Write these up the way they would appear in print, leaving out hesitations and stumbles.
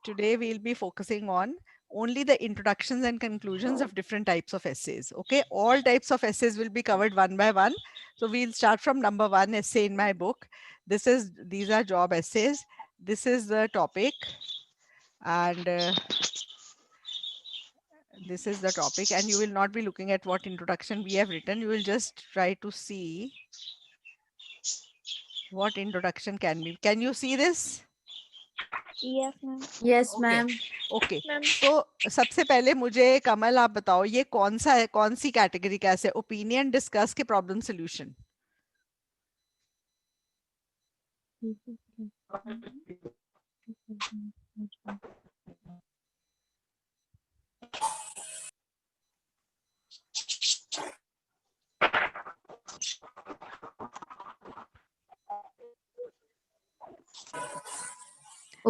Today we'll be focusing on only the introductions and conclusions of different types of essays. Okay, all types of essays will be covered one by one. So we'll start from number one essay in my book. These are job essays. This is the topic, and this is the topic, and you will not be looking at what introduction we have written. You will just try to see what introduction can be. Can you see this? Yes, ma'am. Yes, okay ma'am. Okay तो सबसे पहले मुझे कमल आप बताओ ये कौन सा है, कौन सी कैटेगरी का है? ओपिनियन, डिस्कस के problem solution?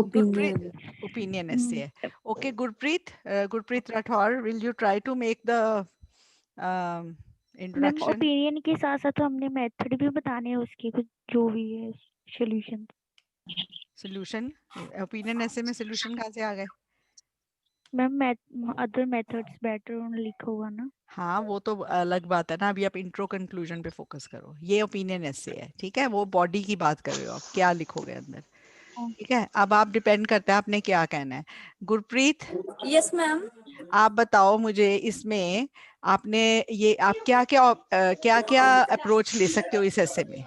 Opinion. Opinion essay है. Okay Gurpreet Rathore, will you try to make the ma'am introduction? Opinion के साथ साथ हमने मेथड भी बताने हैं उसके कुछ जो भी है सॉल्यूशन. सॉल्यूशन? ओपिनियन ऐसे में सॉल्यूशन कहाँ से आ गए? मैम अदर मेथड्स बेटर लिखा हुआ ना. हाँ वो तो अलग बात है ना. अभी आप इंट्रो कंक्लूजन पे फोकस करो. ये ओपिनियन ऐसे है, ठीक है? वो बॉडी की बात कर रहे हो आप, क्या लिखोगे अंदर, ठीक है? अब आप डिपेंड करता है आपने क्या कहना है. Gurpreet, Yes, ma'am. आप बताओ मुझे इसमें आपने ये आप क्या क्या अप्रोच ले सकते हो इस ऐसे में?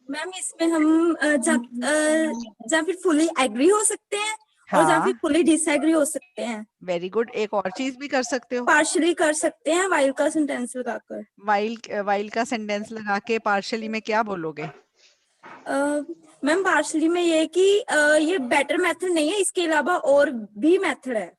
मैम इसमें हम जहाँ फिर फुली एग्री हो सकते हैं और जहाँ फिर हाँ फुली डिसएग्री हो सकते हैं. Very good. एक और चीज भी कर सकते हो. पार्शली कर सकते हैं वाइल का सेंटेंस लगाकर. वाइल का सेंटेंस लगा के पार्शली में क्या बोलोगे? मैम पार्शली में ये है कि ये बेटर मेथड नहीं है, इसके अलावा और भी मेथड है.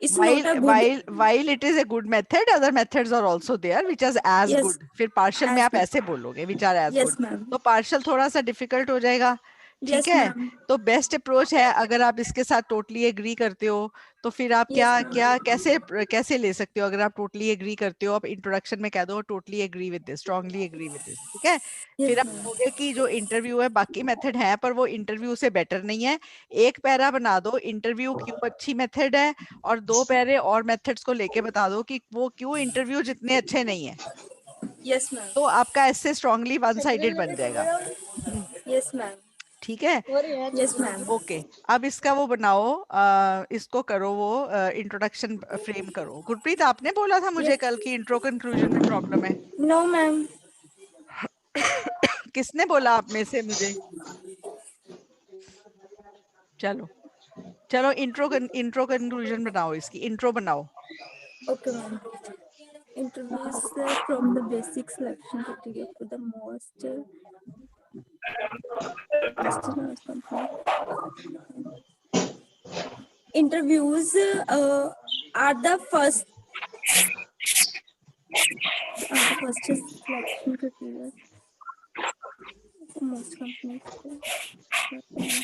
It's not a good. while it is a good method, other methods are also there which is as Yes, good. फिर पार्शियल में as आप good. ऐसे बोलोगे which are as Yes, good. ma'am. तो पार्शियल थोड़ा सा difficult हो जाएगा, ठीक Yes, है? ma'am. तो बेस्ट अप्रोच है अगर आप इसके साथ टोटली एग्री करते हो तो फिर आप Yes, क्या ma'am. क्या कैसे कैसे ले सकते हो? अगर आप टोटली एग्री करते हो, आप इंट्रोडक्शन में कह दो totally agree with this, strongly agree with this, ठीक है? Yes, फिर आप ma'am. कहोगे कि जो इंटरव्यू है बाकी मेथड है पर वो इंटरव्यू से बेटर नहीं है. एक पैरा बना दो इंटरव्यू क्यों अच्छी मेथड है, और 2 पैरे और मेथड्स को लेके बता दो कि वो क्यों इंटरव्यू जितने अच्छे नहीं है. Yes, ma'am. तो आपका ऐसे स्ट्रांगली वन साइडेड बन जाएगा. Yes, ma'am. ठीक है? Yes, ma'am. ओके. अब इसका वो बनाओ, इसको करो, वो इंट्रोडक्शन फ्रेम करो. गुरप्रीत आपने बोला था मुझे Yes. कल की इंट्रो कंक्लूजन में प्रॉब्लम है. No, ma'am. किसने बोला आप में से मुझे? चलो चलो इंट्रो कंक्लूजन बनाओ, इसकी इंट्रो बनाओ. Okay, ma'am. Introduce from the basic selection criteria for the most interviews are the first selection criteria. Most companies,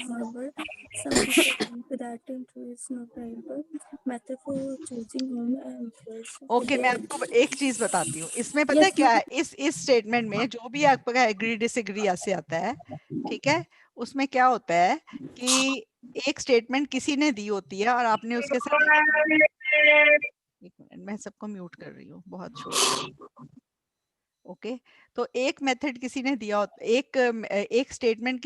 however, some people think that interview is not reliable method for choosing whom employees. Okay मैं आपको एक चीज बताती हूँ. इसमें पता है Yes, क्या ma'am. है? इस स्टेटमेंट में जो भी आपका एग्री डिसएग्री ऐसे आता है, ठीक है, उसमें क्या होता है कि एक स्टेटमेंट किसी ने दी होती है और आपने उसके साथ एक मिनट मैं सबको म्यूट कर रही हूँ, बहुत शोर है. ओके तो एक मेथड किसी ने दिया होता, एक स्टेटमेंट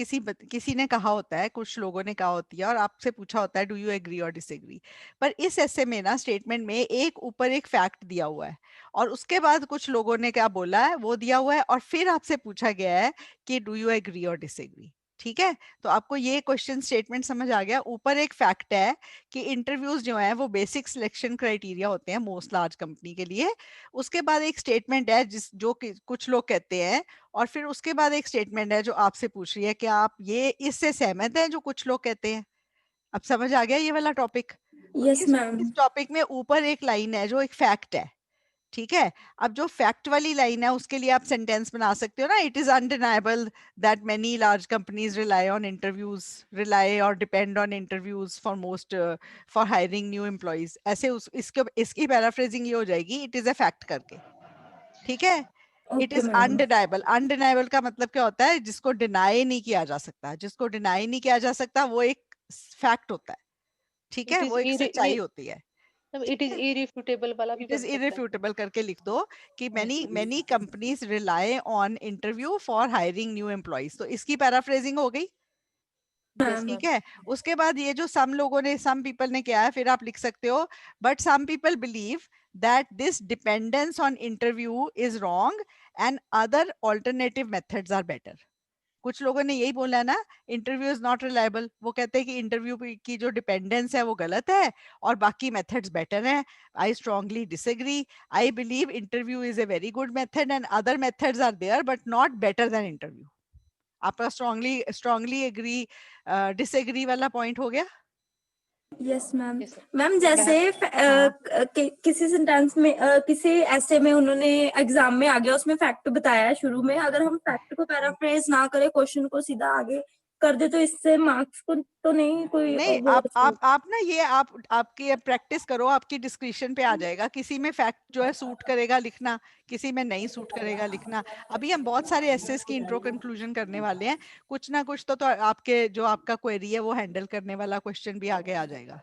किसी ने कहा होता है, कुछ लोगों ने कहा होती है और आपसे पूछा होता है डू यू एग्री और डिसएग्री. पर इस ऐसे में ना स्टेटमेंट में एक ऊपर एक फैक्ट दिया हुआ है और उसके बाद कुछ लोगों ने क्या बोला है वो दिया हुआ है और फिर आपसे पूछा गया है कि डू यू एग्री और डिसएग्री. ठीक है? तो आपको ये क्वेश्चन स्टेटमेंट समझ आ गया. ऊपर एक फैक्ट है कि इंटरव्यूज जो है वो बेसिक सिलेक्शन क्राइटेरिया होते हैं मोस्ट लार्ज कंपनी के लिए. उसके बाद एक स्टेटमेंट है जो कि कुछ लोग कहते हैं, और फिर उसके बाद एक स्टेटमेंट है जो आपसे पूछ रही है कि आप ये इससे सहमत हैं जो कुछ लोग कहते हैं. अब समझ आ गया ये वाला टॉपिक? तो Yes, इस ma'am. टॉपिक में ऊपर एक लाइन है जो एक फैक्ट है, ठीक है? अब जो फैक्ट वाली लाइन है उसके लिए आप सेंटेंस बना सकते हो ना, it is undeniable that many large companies rely और depend on interviews for hiring new employees. ऐसे इसकी पैराफ्रेजिंग ये हो जाएगी, इट इज अ फैक्ट करके. ठीक है? It Okay, is ma'am. Undeniable. Undeniable का मतलब क्या होता है? जिसको डिनाई नहीं किया जा सकता. जिसको डिनाई नहीं किया जा सकता वो एक फैक्ट होता है, ठीक इट है, इज वो एक सच्चाई होती है। इट इज इरिफ्यूटेबल वाला भी इट बन इज सकता है। इरिफ्यूटेबल करके लिख दो कि many companies rely on interview for hiring new employees. तो इसकी पैराफ्रेजिंग हो गई, यस ठीक मैम। है। उसके बाद ये जो सम लोगों ने, सम पीपल ने किया है, फिर आप लिख सकते हो but some people believe that this dependence on interview is wrong and other alternative methods are better. कुछ लोगों ने यही बोला है ना, इंटरव्यू इज नॉट रिलायबल, वो कहते हैं कि इंटरव्यू की जो डिपेंडेंस है वो गलत है और बाकी मेथड्स बेटर हैं। I strongly disagree, I believe interview is a very good method and other methods are there but not better than interview. आपका स्ट्रांगली स्ट्रांगली एग्री डिसएग्री वाला पॉइंट हो गया। Yes ma'am. Yes, sir. Ma'am जैसे हाँ। किसी sentence में किसी ऐसे में उन्होंने एग्जाम में आ गया, उसमें फैक्ट बताया है शुरू में, अगर हम फैक्ट को पैराफ्रेज ना करें, क्वेश्चन को सीधा आगे कर दे, तो इससे मार्क्स को तो नहीं कोई नहीं, वो आप ना ये आपकी प्रैक्टिस करो, आपकी डिस्क्रिप्शन पे आ जाएगा। किसी में फैक्ट जो है सूट करेगा लिखना, किसी में नहीं सूट करेगा लिखना। अभी हम बहुत सारे एसेस की इंट्रो कंक्लूजन करने वाले हैं, कुछ ना कुछ तो आपके जो आपका क्वेरी है वो हैंडल करने वाला क्वेश्चन भी आगे आ जाएगा,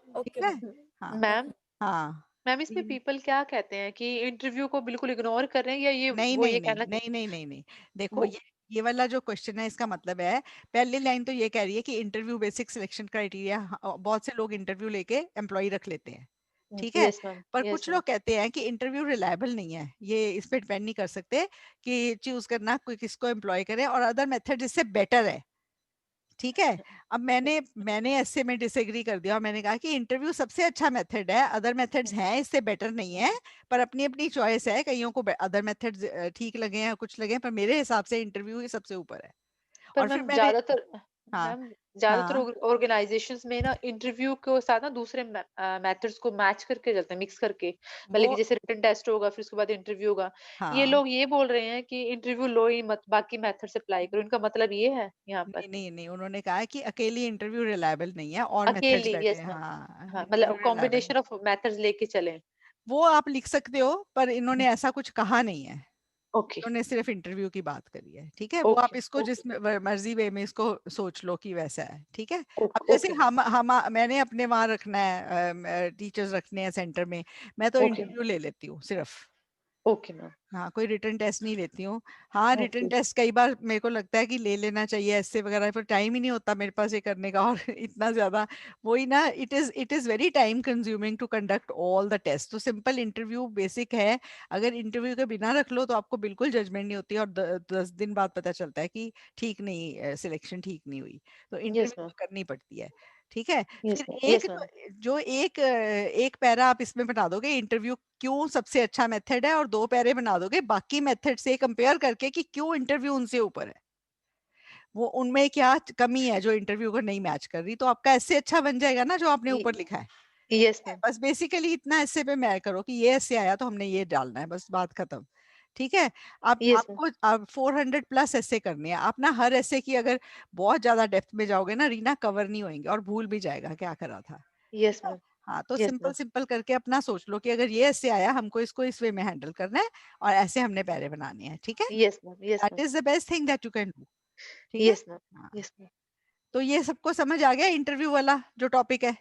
ठीक ओके है। हाँ मैम हाँ। मैम इसमें पीपल क्या कहते हैं कि इंटरव्यू को बिल्कुल इग्नोर कर रहे हैं, या ये नहीं वो नहीं ये नहीं कहना नहीं नहीं नहीं नहीं, देखो वो ये वाला जो क्वेश्चन है इसका मतलब है, पहली लाइन तो ये कह रही है कि इंटरव्यू बेसिक सिलेक्शन क्राइटेरिया, बहुत से लोग इंटरव्यू लेके एम्प्लॉय रख लेते हैं, ठीक है। Yes ma'am. पर यस कुछ मैम। लोग कहते हैं कि इंटरव्यू रिलायबल नहीं है, ये इस पे डिपेंड नहीं कर सकते कि चूज करना कोई किसको एम्प्लॉय करे, और अदर मेथड इससे बेटर है, ठीक है। अब मैंने ऐसे में डिसएग्री कर दिया और मैंने कहा कि इंटरव्यू सबसे अच्छा मेथड है, अदर मेथड्स हैं इससे बेटर नहीं है, पर अपनी अपनी चॉइस है, कईयों को अदर मेथड्स ठीक लगे हैं, कुछ लगे हैं, पर मेरे हिसाब से इंटरव्यू ही सबसे ऊपर है। पर और फिर मैम मैंने, ज्यादातर हाँ मैम ज्यादातर हाँ ऑर्गेनाइजेशंस में ना इंटरव्यू के साथ ना दूसरे मेथड्स को मैच करके चलते हैं, मिक्स करके। वो मतलब कि जैसे रिटन टेस्ट होगा, फिर उसके बाद इंटरव्यू होगा। ये हाँ। लोग ये बोल रहे हैं कि इंटरव्यू लो ही मत, बाकी मेथड्स अप्लाई करो। इनका मतलब ये है यहाँ पर? नहीं नहीं नहीं, उन्होंने कहा है कि अकेली इंटरव्यू रिलायबल नहीं है और मेथड्स अकेली, बेटर यस हैं, मैम। हाँ हाँ, इंटरव्यू मतलब रिलायबल है। कॉम्बिनेशन ऑफ मेथड्स लेके चलें। वो आप लिख सकते हो, पर इन्होंने ऐसा कुछ कहा नहीं है, ओके उन्होंने सिर्फ इंटरव्यू की बात करी है, ठीक है। वो आप ओके इसको जिस मर्जी वे में इसको सोच लो कि वैसा है, ठीक है। अब ओके जैसे ओके हम मैंने अपने वहां रखना है, टीचर्स रखने हैं सेंटर में, मैं तो ओके इंटरव्यू ले लेती हूँ सिर्फ, ओके मैम। हाँ कोई रिटर्न टेस्ट नहीं लेती हूँ। हाँ रिटर्न ओके टेस्ट कई बार मेरे को लगता है कि ले लेना चाहिए ऐसे वगैरह, पर टाइम ही नहीं होता मेरे पास ये करने का, और इतना ज्यादा वही ना, it is very time consuming to conduct all the test. तो सिंपल इंटरव्यू बेसिक है, अगर इंटरव्यू के बिना रख लो तो आपको बिल्कुल जजमेंट नहीं होती, और 10 दिन बाद पता चलता है कि ठीक नहीं, सिलेक्शन ठीक नहीं हुई। तो यस इंटरव्यू मैम। तो करनी पड़ती है, ठीक है। यस फिर मैम। एक यस मैम। जो एक पैरा आप इसमें बना दोगे इंटरव्यू क्यों सबसे अच्छा मेथड है, और 2 पैरे बना दोगे बाकी मेथड से कंपेयर करके कि क्यों इंटरव्यू उनसे ऊपर है, वो उनमें क्या कमी है जो इंटरव्यू को नहीं मैच कर रही। तो आपका ऐसे अच्छा बन जाएगा ना जो आपने ऊपर लिखा है। Yes ma'am. बस बेसिकली इतना ऐसे पे मैं करो कि ये ऐसे आया तो हमने ये डालना है, बस बात खत्म, ठीक है। अब यस मैम। आपको आप 400+ ऐसे करने हैं, आप ना हर ऐसे की अगर बहुत ज्यादा डेप्थ में जाओगे ना रीना, कवर नहीं होंगे और भूल भी जाएगा क्या करा था, ठीक यस है। मैम। हाँ तो यस सिंपल मैम। सिंपल करके अपना सोच लो कि अगर ये ऐसे आया हमको इसको इस वे में हैंडल करना है, और ऐसे हमने पैरे बनाने हैं, ठीक है। Yes ma'am. Yes that ma'am. Is the best thing that you can do, ठीक है। Yes ma'am. हाँ यस मैम। तो ये सबको समझ आ गया इंटरव्यू वाला जो टॉपिक है,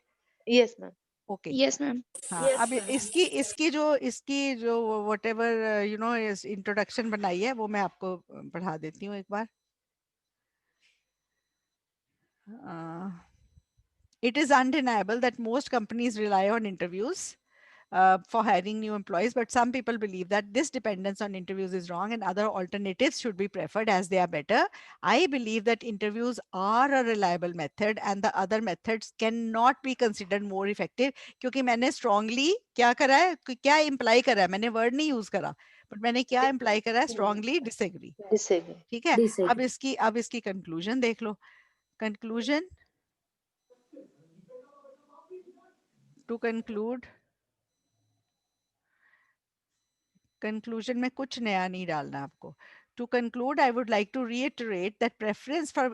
yes ma'am. Okay. Yes ma'am. हाँ यस अब इसकी जो वट एवर इंट्रोडक्शन बनाई है वो मैं आपको पढ़ा देती हूँ एक बार। It is undeniable that most companies rely on interviews for hiring new employees, but some people believe that this dependence on interviews is wrong and other alternatives should be preferred as they are better. I believe that interviews are a reliable method and the other methods cannot be considered more effective. क्योंकि मैंने strongly क्या करा है, क्या imply करा है, मैंने word नहीं use करा, but मैंने क्या imply करा है, strongly disagree, डिसएग्री। ठीक है। डिसएग्री। अब इसकी conclusion देख लो। Conclusion, to conclude, कंक्लूजन में कुछ नया नहीं डालना आपको। To conclude I would like to reiterate that preference for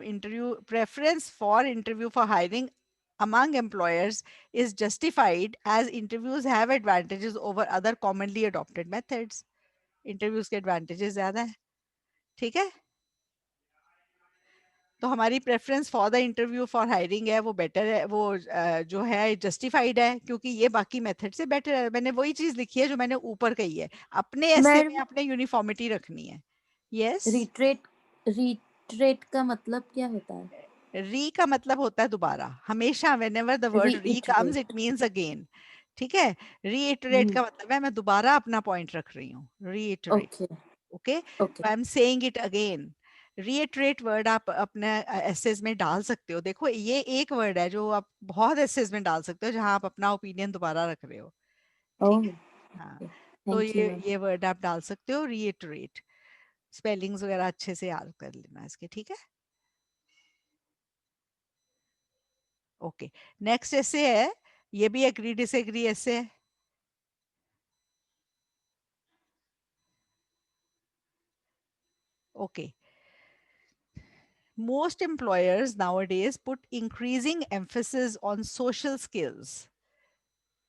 interview for hiring among employers is justified as interviews have advantages over other commonly adopted methods. Interviews के advantages ज्यादा है, ठीक है। तो हमारी preference for the interview for hiring है वो better है, वो जो है जस्टिफाइड है, क्योंकि ये बाकी मेथड से बेटर है। मैंने वही चीज लिखी है जो मैंने ऊपर कही है, अपने ऐसे में मैडम अपने यूनिफॉर्मिटी रखनी है। यस, रिट्रेट रिट्रेट का मतलब क्या होता है? री का मतलब होता है दोबारा, हमेशा व्हेनेवर द वर्ड री comes it reiterate. Means again. ठीक है, रीइटरेट का मतलब है मैं दोबारा अपना पॉइंट रख रही हूँ, रीइटरेट। Okay okay, okay. तो I am saying it again. Reiterate word आप अपने एसेज में डाल सकते हो। देखो ये एक वर्ड है जो आप बहुत एसेज में डाल सकते हो, जहां आप अपना ओपिनियन दोबारा रख रहे हो। ठीक ओह है, हाँ, तो थैंक यू मैम। ये वर्ड आप डाल सकते हो, रीइटरेट। स्पेलिंग्स वगैरह अच्छे से याद कर लेना इसके, ठीक है। ओके, नेक्स्ट ऐसे है, ये भी एग्री डिसएग्री ऐसे है। Okay, most employers nowadays put increasing emphasis on social skills.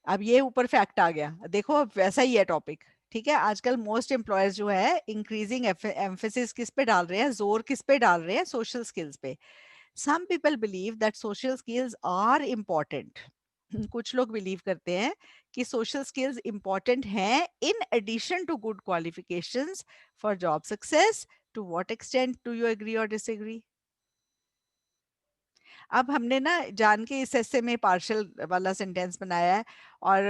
अब ये ऊपर फैक्ट आ गया, देखो अब वैसा ही है टॉपिक। ठीक है, आजकल मोस्ट एम्प्लॉयर्स जो है इंक्रीजिंग एम्फेसिस किस पे डाल रहे हैं, जोर किस पे डाल रहे हैं, सोशल स्किल्स पे। Some people believe that social skills are important. कुछ लोग बिलीव करते हैं कि सोशल स्किल्स इंपॉर्टेंट हैं in addition to good qualifications for job success. To what extent do you agree और डिसएग्री? अब हमने ना जान के इस ऐसे में पार्शियल वाला सेंटेंस बनाया है, और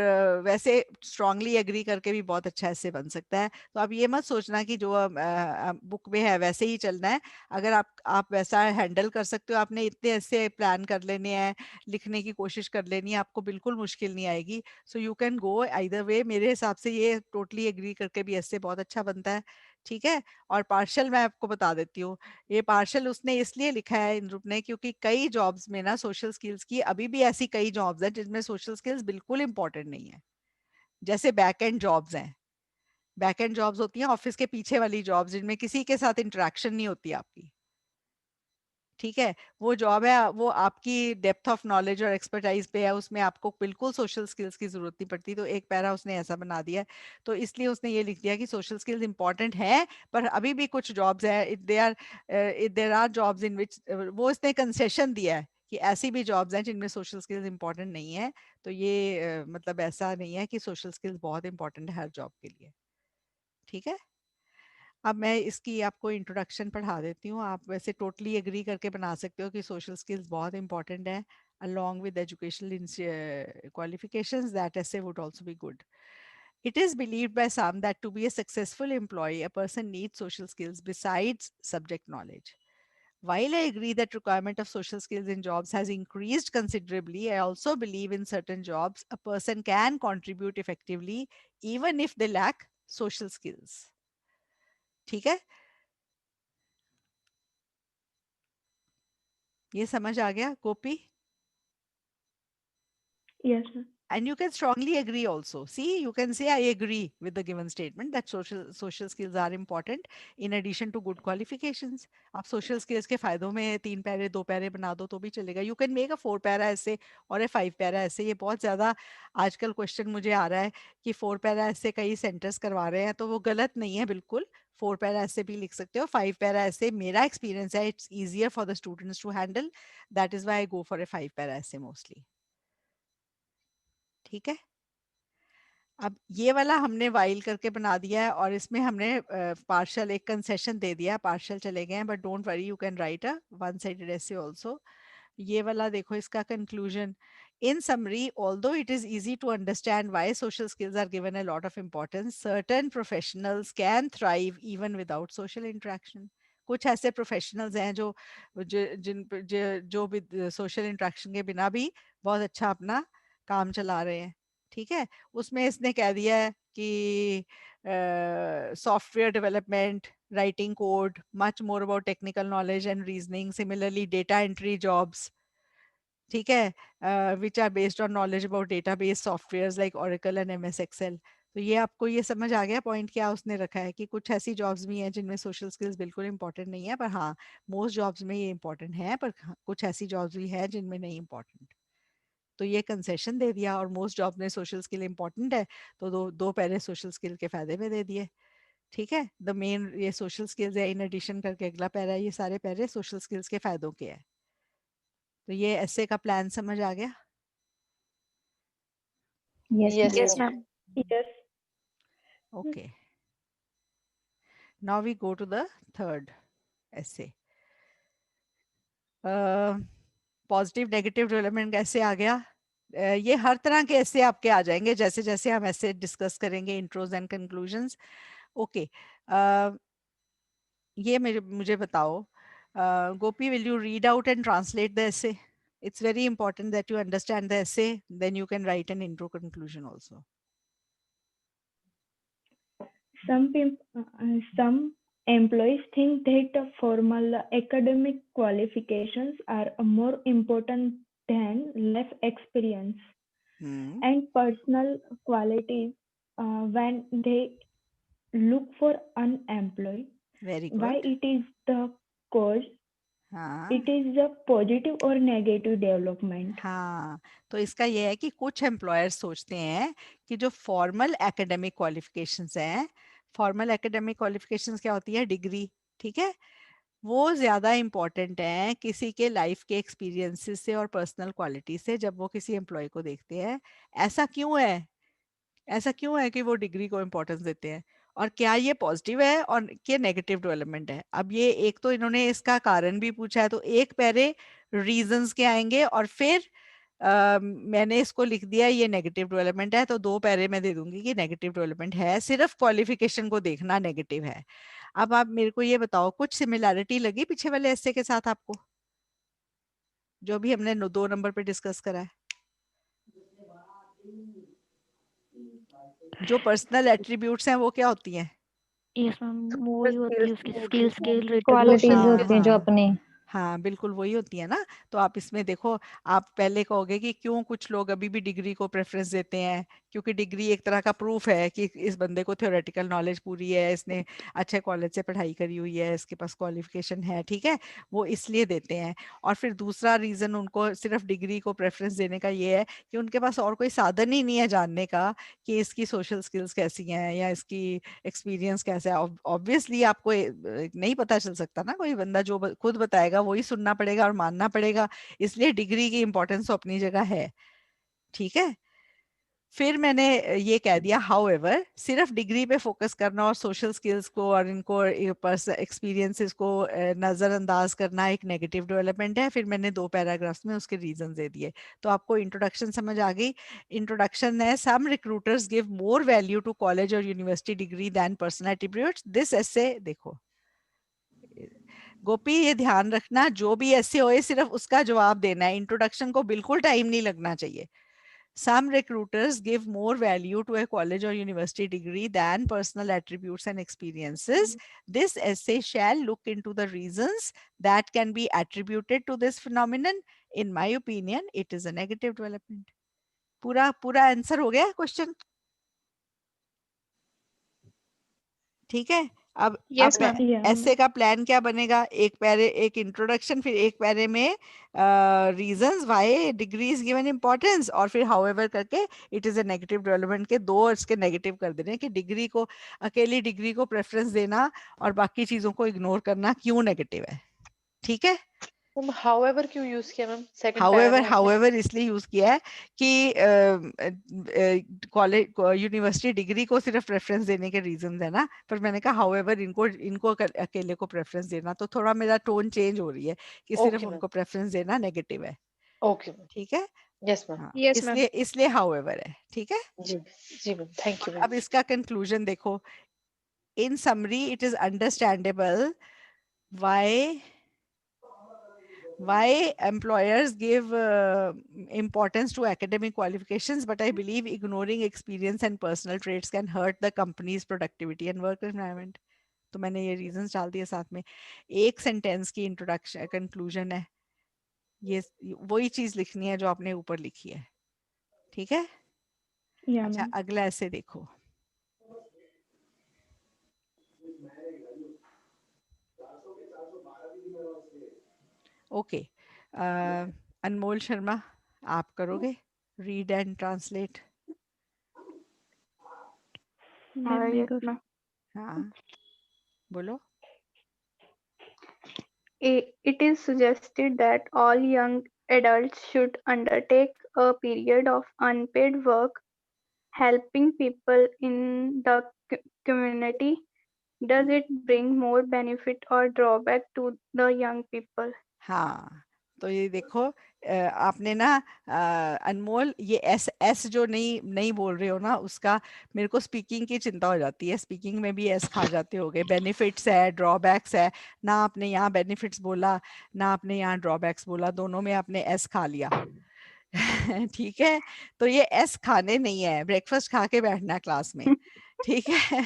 वैसे स्ट्रांगली एग्री करके भी बहुत अच्छा ऐसे बन सकता है। तो आप ये मत सोचना कि जो बुक में है वैसे ही चलना है। अगर आप वैसा हैंडल कर सकते हो, आपने इतने ऐसे प्लान कर लेने हैं, लिखने की कोशिश कर लेनी है, आपको बिल्कुल मुश्किल नहीं आएगी। So you can go either way. मेरे हिसाब से ये टोटली एग्री करके भी ऐसे बहुत अच्छा बनता है। ठीक है, और पार्शियल मैं आपको बता देती हूँ। ये पार्शियल उसने इसलिए लिखा है इंद्रुप ने, क्योंकि कई जॉब्स में ना सोशल स्किल्स की अभी भी ऐसी कई जॉब्स हैं जिनमें सोशल स्किल्स बिल्कुल इंपॉर्टेंट नहीं है। जैसे बैक एंड जॉब्स हैं, बैक एंड जॉब्स होती हैं ऑफिस के पीछे वाली जॉब्स, जिनमें किसी के साथ इंटरेक्शन नहीं होती आपकी। ठीक है, वो जॉब है, वो आपकी डेप्थ ऑफ नॉलेज और एक्सपर्टाइज पे है, उसमें आपको बिल्कुल सोशल स्किल्स की जरूरत नहीं पड़ती। तो एक पैरा उसने ऐसा बना दिया है, तो इसलिए उसने ये लिख दिया कि सोशल स्किल्स इंपॉर्टेंट है, पर अभी भी कुछ जॉब्स है, देयर आर जॉब्स इन विच, वो इसने कंसेशन दिया है कि ऐसी भी जॉब्स हैं जिनमें सोशल स्किल्स इंपॉर्टेंट नहीं है। तो ये मतलब ऐसा नहीं है कि सोशल स्किल्स बहुत इंपॉर्टेंट है हर जॉब के लिए। ठीक है, अब मैं इसकी आपको इंट्रोडक्शन पढ़ा देती हूँ। आप वैसे टोटली एग्री करके बना सकते हो कि सोशल स्किल्स बहुत इंपॉर्टेंट है, along with educational qualifications, that essay would also be good. It is believed by some that to be a successful employee, a person needs social skills besides subject knowledge. While I agree that requirement of social skills in jobs has increased considerably, I also believe in certain jobs a person can contribute effectively even if they lack social skills. ठीक है, ये समझ आ गया Gopi? Yes sir. And you can strongly agree also. See, you can say I agree with the given statement that social skills are important in addition to good qualifications. आप social skills के फायदों में 3 पैरे 2 पैरे बना दो तो भी चलेगा। You can make a 4 para ऐसे और a 5 पैरा ऐसे। ये बहुत ज़्यादा आजकल क्वेश्चन मुझे आ रहा है कि 4 पैरा ऐसे कई सेंटर्स करवा रहे हैं, तो वो गलत नहीं है बिल्कुल। 4 पैरा ऐसे भी लिख सकते हो, 5 पैरा ऐसे मेरा एक्सपीरियंस है, it's easier for the students to handle. That is why I go for a 5 para ऐसे mostly. ठीक है, अब ये वाला हमने वाइल करके बना दिया है, और इसमें हमने पार्शियल एक कंसेशन दे दिया है, पार्शियल चले गए हैं, but don't worry, you can write a one sided ऐसे आल्सो। ये वाला देखो, इसका conclusion. In summary, although it is easy to understand why social skills are given a lot of importance, certain professionals can thrive even without social interaction. कुछ ऐसे professionals हैं जो भी सोशल इंटरेक्शन के बिना भी बहुत अच्छा अपना काम चला रहे हैं। ठीक है, उसमें इसने कह दिया है कि software development, writing code, much more about technical knowledge and reasoning. Similarly, data entry jobs, ठीक है, which are based on knowledge about database softwares like Oracle and MS Excel. तो ये आपको ये समझ आ गया पॉइंट क्या उसने रखा है, कि कुछ ऐसी जॉब्स भी हैं जिनमें सोशल स्किल्स बिल्कुल इंपॉर्टेंट नहीं है, पर हाँ मोस्ट जॉब्स में ये इंपॉर्टेंट है, पर कुछ ऐसी जॉब्स भी हैं जिनमें नहीं इंपॉर्टेंट। तो ये कंसेशन दे दिया, और मोस्ट जॉब में सोशल स्किल इंपॉर्टेंट है, तो दो दो पहले सोशल स्किल के फायदे में दे दिए। ठीक है, द मेन ये सोशल स्किल्स है, इन एडिशन करके अगला पैरा, ये सारे पैरे सोशल स्किल्स के फायदों के है। तो ये ऐसे का प्लान समझ आ गया? Yes Yes, Yes, ma'am. ma'am. Yes. Okay. Now we go to the third essay. Positive negative development कैसे आ गया? ये हर तरह के ऐसे आपके आ जाएंगे जैसे जैसे हम ऐसे डिस्कस करेंगे, इंट्रोज एंड कंक्लूजन्स। ओके, ये मुझे बताओ, Gopi, will you read out and translate the essay? It's very important that you understand the essay, then you can write an intro conclusion also. Some employees think that formal academic qualifications are more important than life experience Hmm. and personal qualities when they look for unemployed. Very Why good. it is the cause? हाँ It is a positive or negative development. हाँ, तो इसका ये है कि कुछ employers सोचते हैं कि जो फॉर्मल एकेडमिक क्वालिफिकेशंस हैं, फॉर्मल एकेडमिक क्वालिफिकेशंस क्या होती है? डिग्री, ठीक है, वो ज़्यादा इम्पॉर्टेंट हैं किसी के लाइफ के एक्सपीरियंसेस से और पर्सनल क्वालिटी से जब वो किसी एम्प्लॉय को देखते हैं। ऐसा क्यों है? ऐसा क्यों है कि वो डिग्री को इम्पोर्टेंस देते हैं? और क्या ये पॉजिटिव है और क्या नेगेटिव डेवलपमेंट है? अब ये एक तो इन्होंने इसका कारण भी पूछा है, तो एक पहले रीजंस के आएंगे और फिर मैंने इसको लिख दिया ये नेगेटिव डेवलपमेंट है, तो 2 पैरे में दे दूंगी कि नेगेटिव डेवलपमेंट है, सिर्फ क्वालिफिकेशन को देखना नेगेटिव है। अब आप मेरे को ये बताओ, कुछ सिमिलैरिटी लगी पीछे वाले ऐसे के साथ आपको, जो भी हमने 2 नंबर पे डिस्कस करा है? जो पर्सनल एट्रीब्यूट्स हैं वो क्या होती हैं? यस मैम, वो ही होती है उसकी Skills. Skill related. क्वालिटीज हाँ होती हैं जो हाँ अपने। हाँ, बिल्कुल वही होती है ना। तो आप इसमें देखो, आप पहले कहोगे कि क्यों कुछ लोग अभी भी डिग्री को प्रेफरेंस देते हैं, क्योंकि डिग्री एक तरह का प्रूफ है कि इस बंदे को थ्योरेटिकल नॉलेज पूरी है, इसने अच्छे कॉलेज से पढ़ाई करी हुई है, इसके पास क्वालिफिकेशन है, ठीक है, वो इसलिए देते हैं। और फिर दूसरा रीज़न उनको सिर्फ डिग्री को प्रेफरेंस देने का ये है कि उनके पास और कोई साधन ही नहीं है जानने का कि इसकी सोशल स्किल्स कैसी हैं या इसकी एक्सपीरियंस कैसा है। ऑब्वियसली आपको नहीं पता चल सकता ना, कोई बंदा जो खुद बताएगा वही सुनना पड़ेगा और मानना पड़ेगा, इसलिए डिग्री की इंपॉर्टेंस तो अपनी जगह है, ठीक है। फिर मैंने ये कह दिया हाउएवर, सिर्फ डिग्री पे फोकस करना और सोशल स्किल्स को और इनको एक्सपीरियंसेस को नज़रअंदाज करना एक नेगेटिव डेवलपमेंट है। फिर मैंने 2 पैराग्राफ्स में उसके रीजंस दे दिए। तो आपको इंट्रोडक्शन समझ आ गई? इंट्रोडक्शन है, some recruiters give more value to college और university degree than personal attributes. This essay देखो गोपी, ये ध्यान रखना, जो भी ऐसे होए सिर्फ उसका जवाब देना है, इंट्रोडक्शन को बिल्कुल टाइम नहीं लगना चाहिए। Some recruiters give more value to a college or university degree than personal attributes and experiences. This essay shall look into the reasons that can be attributed to this phenomenon. In my opinion, it is a negative development. पूरा पूरा answer हो गया question, ठीक है। अब Yes, अब ma'am. Yeah. ऐसे का प्लान क्या बनेगा? एक पैरे, एक इंट्रोडक्शन, फिर एक पैरे में reasons why degree is given importance, और फिर हाउएवर करके it is a negative development के 2 इसके नेगेटिव कर देने कि डिग्री को, अकेली डिग्री को प्रेफरेंस देना और बाकी चीजों को इग्नोर करना क्यों नेगेटिव है, ठीक है। मैम हाउएवर क्यों यूज किया मैम सेकंड पैरा हाउएवर में आपने? हाउएवर इसलिए यूज किया है कि कॉलेज यूनिवर्सिटी डिग्री को सिर्फ प्रेफरेंस देने के रीजन है ना, पर मैंने कहा हाउएवर इनको इनको अकेले को प्रेफरेंस देना, तो थोड़ा मेरा टोन चेंज हो रही है कि सिर्फ ओके मैम, उनको प्रेफरेंस देना नेगेटिव है, ओके मैम, ठीक है। यस मैम, हाँ, Yes, ma'am. इसलिए इसलिए हाउएवर है, ठीक है। जी जी मैम, थैंक यू और मैम। अब इसका कंक्लूजन देखो, इन summary it is understandable why employers give importance to academic qualifications, but I believe ignoring experience and personal traits can hurt the company's productivity and work environment. तो मैंने ये reasons डाल दिए साथ में। एक सेंटेंस की इंट्रोडक्शन कंक्लूजन है, ये वही चीज लिखनी है जो आपने ऊपर लिखी है, ठीक है। Yeah, अच्छा, ma'am. अगला ऐसे देखो, ओके, अनमोल शर्मा आप करोगे रीड एंड ट्रांसलेट? मैम, मैं Yes, कर ma'am. हाँ बोलो। It is suggested that all young adults should undertake a period of unpaid work helping people in the community. Does it bring more benefit or drawback to the young people? हाँ तो ये देखो आपने ना अनमोल ये S जो नहीं नहीं बोल रहे हो ना, उसका मेरे को स्पीकिंग की चिंता हो जाती है। स्पीकिंग में भी एस खा जाते होगे। बेनिफिट्स है, ड्रॉबैक्स है ना, आपने यहाँ बेनिफिट्स बोला ना आपने यहाँ ड्रॉबैक्स बोला, दोनों में आपने एस खा लिया। ठीक है, तो ये एस खाने नहीं है, ब्रेकफास्ट खा के बैठना क्लास में। ठीक है।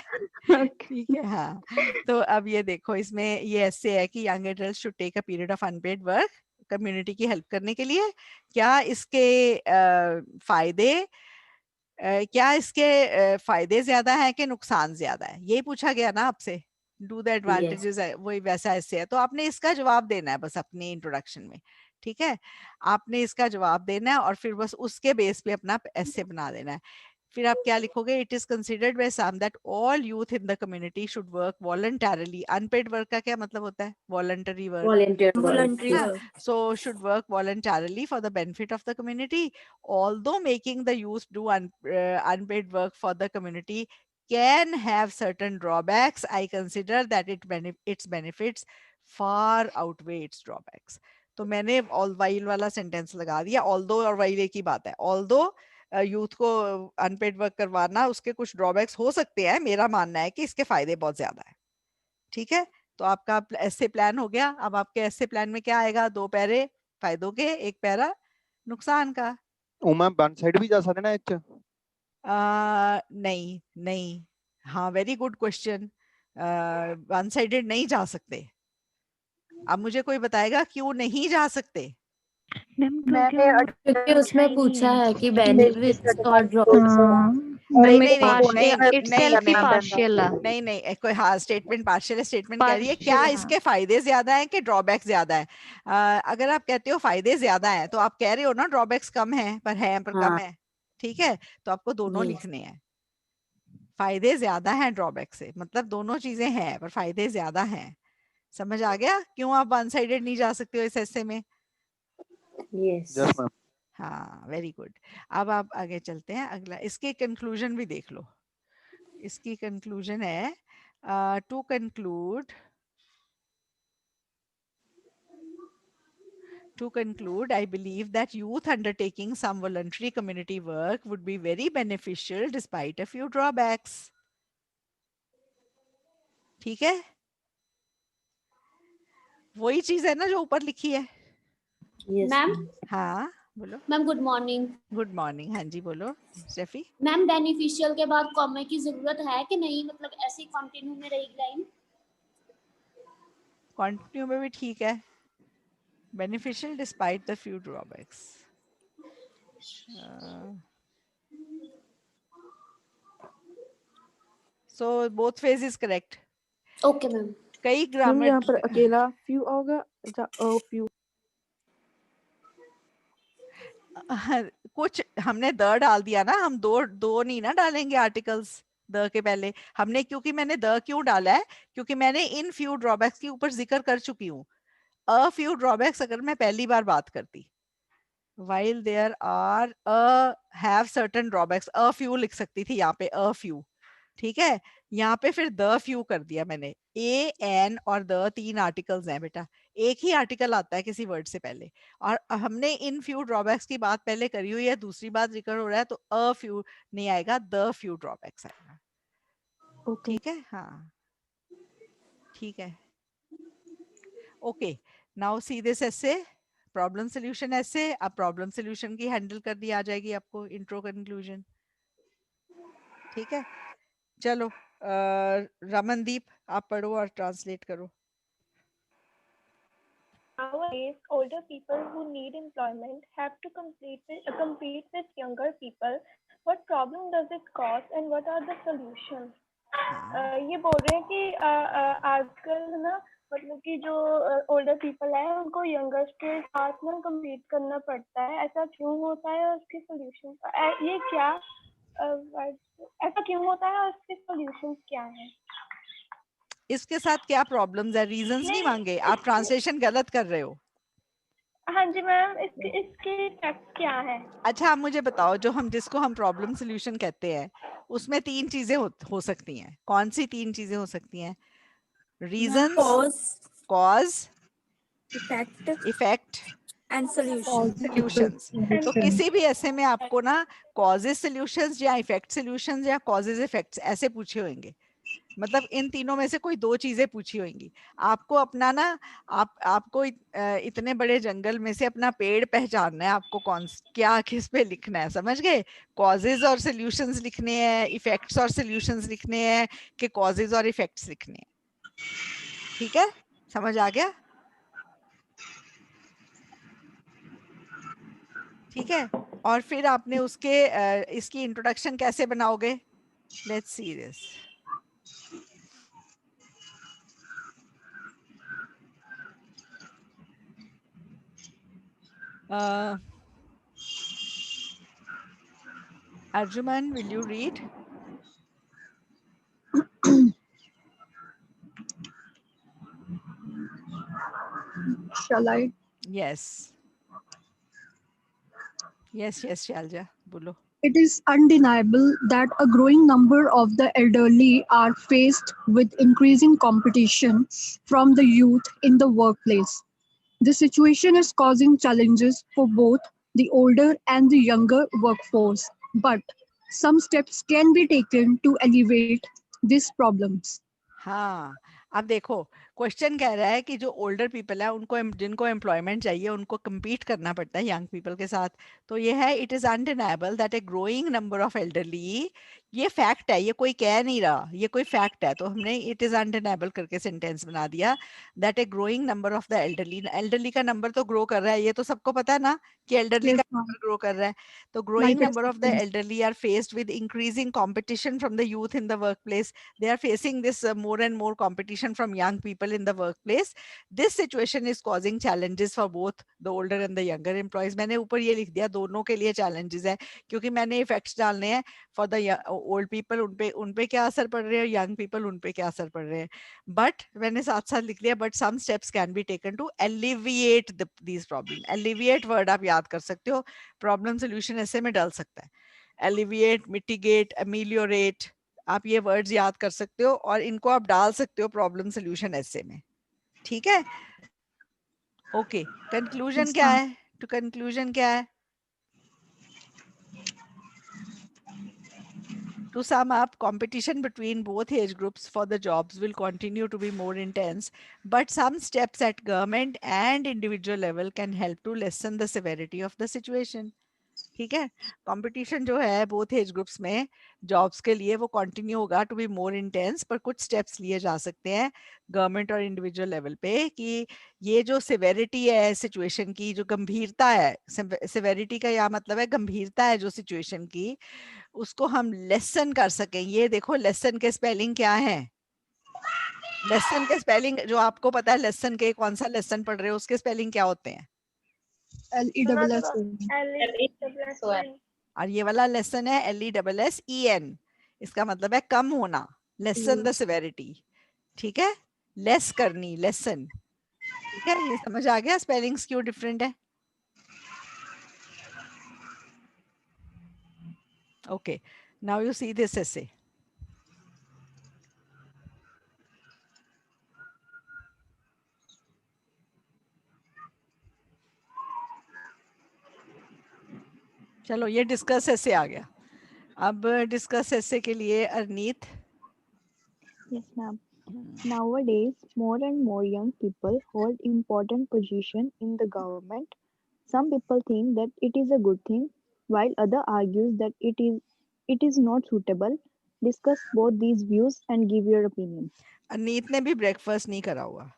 ठीक है। हाँ तो अब ये देखो, इसमें ये ऐसे है कि young adult should take a period of unpaid work community की हेल्प करने के लिए। क्या इसके फायदे क्या इसके फायदे ज्यादा है कि नुकसान ज्यादा है, ये पूछा गया ना आपसे। डू द एडवांटेजेस है वही वैसा ऐसे है, तो आपने इसका जवाब देना है बस अपनी इंट्रोडक्शन में। ठीक है, आपने इसका जवाब देना है और फिर बस उसके बेस पे अपना ऐसे बना देना है। फिर आप क्या लिखोगे? It is considered by some that all youth in the community should work voluntarily. Unpaid work का क्या मतलब होता है? Voluntary work. Voluntary हाँ, work. so should work voluntarily for the benefit of the community. Although making the youth do unpaid work for the community can have certain drawbacks, I consider that its benefits far outweigh its drawbacks. तो मैंने all while वाला sentence लगा दिया। although और while एक ही बात है। although youth को अनपेड वर्क करवाना, उसके कुछ ड्रॉबैक्स हो सकते हैं, मेरा मानना है कि इसके फायदे बहुत ज्यादा है। ठीक है, तो आपका ऐसे प्लान हो गया। अब आपके ऐसे प्लान में क्या आएगा? 2 पैरे फायदों के, 1 पैरा नुकसान का। मैम वन साइड भी जा सकते ना इच नहीं नहीं, हाँ very good question. One sided नहीं जा सकते। अब मुझे कोई बताएगा क्यों नहीं जा सकते? मैम क्योंकि उसमें पूछा है कि बेनिफिट्स और नहीं नहीं नहीं नहीं itself ही नहीं partial है। नहीं नहीं कोई, हाँ स्टेटमेंट पार्शियल है। स्टेटमेंट कह रही है क्या Partial, हाँ। इसके फायदे ज्यादा हैं कि ड्रॉबैक्स ज्यादा है। अगर आप कहते हो फायदे ज्यादा हैं तो आप कह रहे हो ना ड्रॉबैक्स कम है पर कम है। ठीक है, तो आपको दोनों लिखने हैं। फायदे ज्यादा हैं ड्रॉबैक से, मतलब दोनों चीजें हैं पर फायदे ज्यादा हैं। समझ आ गया क्यों आप वन साइडेड नहीं जा सकते हो इस ऐसे में? Yes ma'am. हाँ वेरी गुड। अब आप आगे चलते हैं, अगला इसके कंक्लूजन भी देख लो। इसकी कंक्लूजन है to conclude To conclude, I believe that youth undertaking some voluntary community work would be very beneficial despite a few drawbacks. ठीक है, वही चीज है ना जो ऊपर लिखी है। मैम हाँ बोलो। Ma'am good morning. Good morning, हाँ जी बोलो स्टेफी। मैम बेनिफिशियल के बाद कॉमा की जरूरत है कि नहीं, मतलब ऐसे ही कंटिन्यू में रहेगी लाइन? कंटिन्यू में भी ठीक है। Beneficial despite the few drawbacks. So both phase is correct. Okay ma'am. कई ग्रामर यहाँ पर अकेला फ्यू होगा या अ फ्यू? कुछ हमने द डाल दिया ना, हम दो नहीं ना डालेंगे आर्टिकल्स द के पहले। हमने, क्योंकि मैंने द क्यों डाला है, क्योंकि मैंने इन फ्यू ड्रॉबैक्स के ऊपर जिक्र कर चुकी हूँ। अ फ्यू ड्रॉबैक्स अगर मैं पहली बार बात करती, while there are have certain drawbacks, a few लिख सकती थी यहाँ पे, a few। ठीक है, यहाँ पे फिर द फ्यू कर दिया मैंने। ए एन और द 3 आर्टिकल्स हैं बेटा, एक ही आर्टिकल आता है किसी वर्ड से पहले। और हमने इन फ्यू ड्रॉबैक्स की बात पहले करी हुई है, दूसरी बात जिक्र हो रहा है, तो अ फ्यू नहीं आएगा, द फ्यू ड्रॉबैक्स आएगा। ठीक है, हाँ ठीक है। ओके, नाउ सी दिस ऐसे प्रॉब्लम सॉल्यूशन ऐसे। अब प्रॉब्लम सॉल्यूशन की हैंडल कर दी आ जाएगी आपको, इंट्रो कंक्लूजन। ठीक है, चलो रमनदीप आप पढ़ो और ट्रांसलेट करो। Nowadays, older people who need employment have to compete with younger people. What problem does it cause and what are the solutions? ये बोल रहे हैं कि आजकल ना, मतलब कि जो ओल्डर पीपल है उनको यंगर्स के साथ ना कम्पीट करना पड़ता है। ऐसा क्यों होता है और उसके सॉल्यूशन ये क्या ऐसा क्यों होता है और उसके सॉल्यूशन क्या है? इसके साथ क्या प्रॉब्लम्स है? रीजंस नहीं मांगे, आप ट्रांसलेशन गलत कर रहे हो। हाँ जी मैम, इसके फैक्ट्स क्या है? अच्छा आप मुझे बताओ, जिसको हम प्रॉब्लम सोल्यूशन कहते हैं उसमें 3 चीजें हो सकती हैं। कौन सी 3 चीजें हो सकती हैं? Reasons, cause, effect and solution. Solutions. तो किसी भी ऐसे में आपको ना कॉजेज सॉल्यूशंस या इफेक्ट सॉल्यूशंस या कॉजेज इफेक्ट्स ऐसे पूछे होंगे। मतलब इन तीनों में से कोई 2 चीजें पूछी होंगी। आपको अपना ना आपको इतने बड़े जंगल में से अपना पेड़ पहचानना है, आपको क्या किस पे लिखना है, समझ गए? कॉजेज और सॉल्यूशंस लिखने हैं, इफेक्ट्स और सॉल्यूशंस लिखने हैं कि कॉजेज और इफेक्ट्स लिखने हैं। ठीक है, समझ आ गया? ठीक है, और फिर आपने उसके इसकी इंट्रोडक्शन कैसे बनाओगे? Let's see this. Arjuman, will you read? Shall I? Yes. Yes, Shalja, bolo. It is undeniable that a growing number of the elderly are faced with increasing competition from the youth in the workplace. This situation is causing challenges for both the older and the younger workforce, but some steps can be taken to alleviate these problems. हाँ, अब देखो question कह रहा है कि जो older people है उनको जिनको एम्प्लॉयमेंट चाहिए उनको compete करना पड़ता है यंग पीपल के साथ। तो ये है, it is undeniable that a growing number of elderly, ये फैक्ट है, ये कोई कह नहीं रहा, ये कोई फैक्ट है। तो हमने इट इज अनडिनाइबल करके सेंटेंस बना दिया that a growing number of the elderly. Elderly का नंबर तो ग्रो कर रहा है, ये तो सबको पता है ना कि एल्डरली Yes, का ma'am. नंबर ग्रो कर रहा है। तो growing Like number of the acceptance. Elderly are faced with increasing competition from the youth in the workplace. They are facing this more and more competition from young people in the workplace. This situation is causing challenges for both the older and the younger employees. मैंने ऊपर ये लिख दिया, दोनों के लिए challenges है, क्योंकि मैंने इफेक्ट्स डालने हैं for the old people, उनपे क्या असर पड़ रहे हैं, young people उनपे क्या असर पड़ रहे हैं। But मैंने साथ साथ लिख दिया, but some steps can be taken to alleviate these problems. Alleviate word आप याद कर सकते हो, problem solution ऐसे में डाल सकता है। Alleviate, mitigate, ameliorate, आप ये वर्ड्स याद कर सकते हो और इनको आप डाल सकते हो प्रॉब्लम सॉल्यूशन ऐसे में। ठीक है, ओके। कंक्लूजन क्या है? तो कंक्लूजन क्या है? To sum up, competition between both age groups for the jobs will continue to be more intense, but some steps at government and individual level can help to lessen the severity of the situation. ठीक है, competition जो है both age groups में jobs के लिए वो continue होगा to be more intense, पर कुछ स्टेप्स लिए जा सकते हैं गवर्नमेंट और इंडिविजुअल लेवल पे कि ये जो सिवेरिटी है सिचुएशन की, जो गंभीरता है, सिवेरिटी का या मतलब है गंभीरता है जो सिचुएशन की, उसको हम लेसन कर सकें। ये देखो लेसन के स्पेलिंग क्या है, लेसन के स्पेलिंग जो आपको पता है, लेसन के कौन सा लेसन पढ़ रहे हो उसके स्पेलिंग क्या होते हैं? LESSON. और ये वाला लेसन है LESSEN, इसका मतलब है कम होना, लेसन द सिवेरिटी। ठीक है, लेस करनी, लेसन। ठीक है, ये समझ आ गया स्पेलिंग्स क्यों डिफरेंट है? Okay, now you see this essay. चलो ये डिस्कस ऐसे आ गया। अब डिस्कस ऐसे के लिए अरनीत। Yes, ma'am. Nowadays, more and more young people hold important position in the government. Some people think that it is a good thing, while other argues that it is not suitable. Discuss both these views and give your opinion. अरनीत ने भी breakfast नहीं करा हुआ।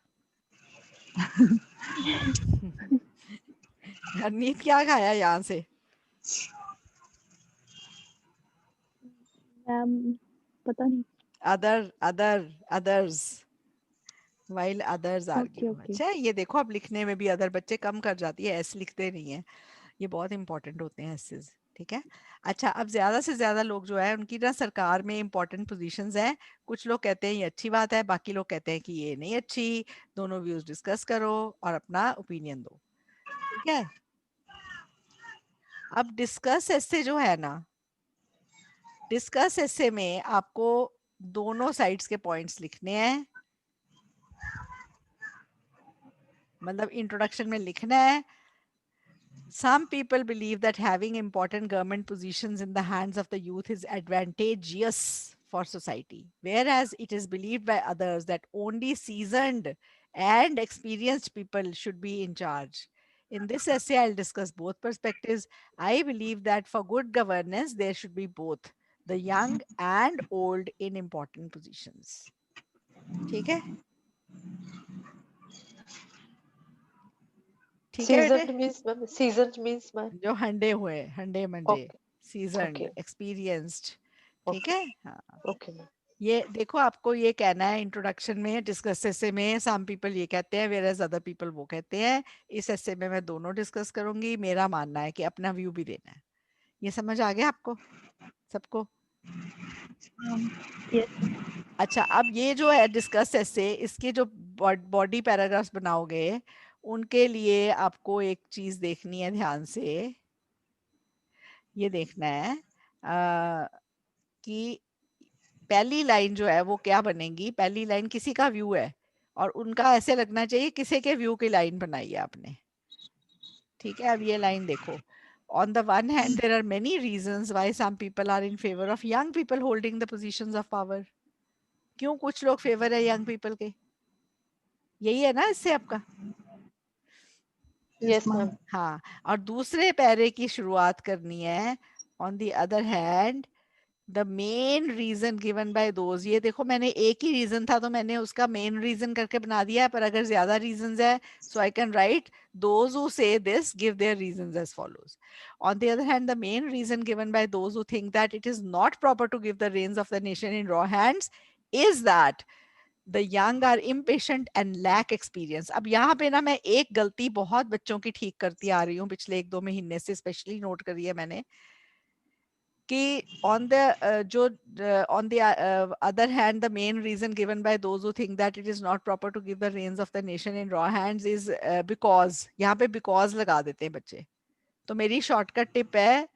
अरनीत क्या खाया यहाँ से? पता नहीं। others while others argue. Okay. अच्छा, ये देखो अब लिखने में भी अदर बच्चे कम कर जाती है, एस लिखते नहीं है, ये बहुत इंपॉर्टेंट होते हैं एसेस। ठीक है। अच्छा, अब ज्यादा से ज्यादा लोग जो है उनकी ना सरकार में इंपॉर्टेंट पोजीशंस हैं। कुछ लोग कहते हैं ये अच्छी बात है, बाकी लोग कहते हैं कि ये नहीं अच्छी। दोनों व्यूज डिस्कस करो और अपना ओपिनियन दो, ठीक है। अब डिस्कस ऐसे जो है ना, डिस्कस ऐसे में आपको दोनों साइड्स के पॉइंट्स लिखने हैं। मतलब इंट्रोडक्शन में लिखना है, some people believe that having important government positions in the hands of the youth is advantageous for society, whereas it is believed by others that only seasoned and experienced people should be in charge. In this essay, I'll discuss both perspectives. I believe that for good governance, there should be both the young and old in important positions. ठीक है? ठीक है बेटे? Seasoned means ma'am जो हंडे हुए, हंडे मंडे, Okay. Seasoned, Okay. एक्सपीरियंस्ड, ठीक Okay. है। हाँ, Okay मैम ये देखो आपको ये कहना है इंट्रोडक्शन में, डिस्कस एसे में सम पीपल ये कहते हैं वेयर एज अदर पीपल वो कहते हैं। इस एसे में मैं दोनों डिस्कस करूंगी। मेरा मानना है कि अपना व्यू भी देना है। ये समझ आ गया आपको सबको? अच्छा, अब ये जो है डिस्कस एसे, इसके जो बॉडी पैराग्राफ्स बनाओगे उनके लिए आपको एक चीज देखनी है ध्यान से। ये देखना है कि पहली लाइन जो है वो क्या बनेगी। पहली लाइन किसी का व्यू है और उनका ऐसे लगना चाहिए किसी के व्यू की लाइन बनाई है आपने, ठीक है। अब ये लाइन देखो, on the one hand there are many reasons why some people are in favor of young people holding the positions of power. क्यों कुछ लोग फेवर है यंग पीपल के? यही है ना इससे आपका? Yes मैम हाँ, और दूसरे पैरे की शुरुआत करनी है on the other hand the main reason given by those। ये देखो मैंने एक ही रीजन था तो मैंने उसका मेन रीजन करके बना दिया है, पर अगर ज्यादा रीजंस है so I can write those who say this give their reasons as follows. On the other hand, the main reason given by those who think that it is not proper to give the reins of the nation in raw hands is that the young are impatient and lack experience। अब यहाँ पे ना मैं एक गलती बहुत बच्चों की ठीक करती आ रही हूँ पिछले 1-2 महीने से, स्पेशली नोट करी है मैंने कि on the other hand the main reason given by those who think that it is not proper to give the reins of the nation in raw hands is because, यहाँ पे because लगा देते हैं बच्चे। तो मेरी शॉर्टकट टिप है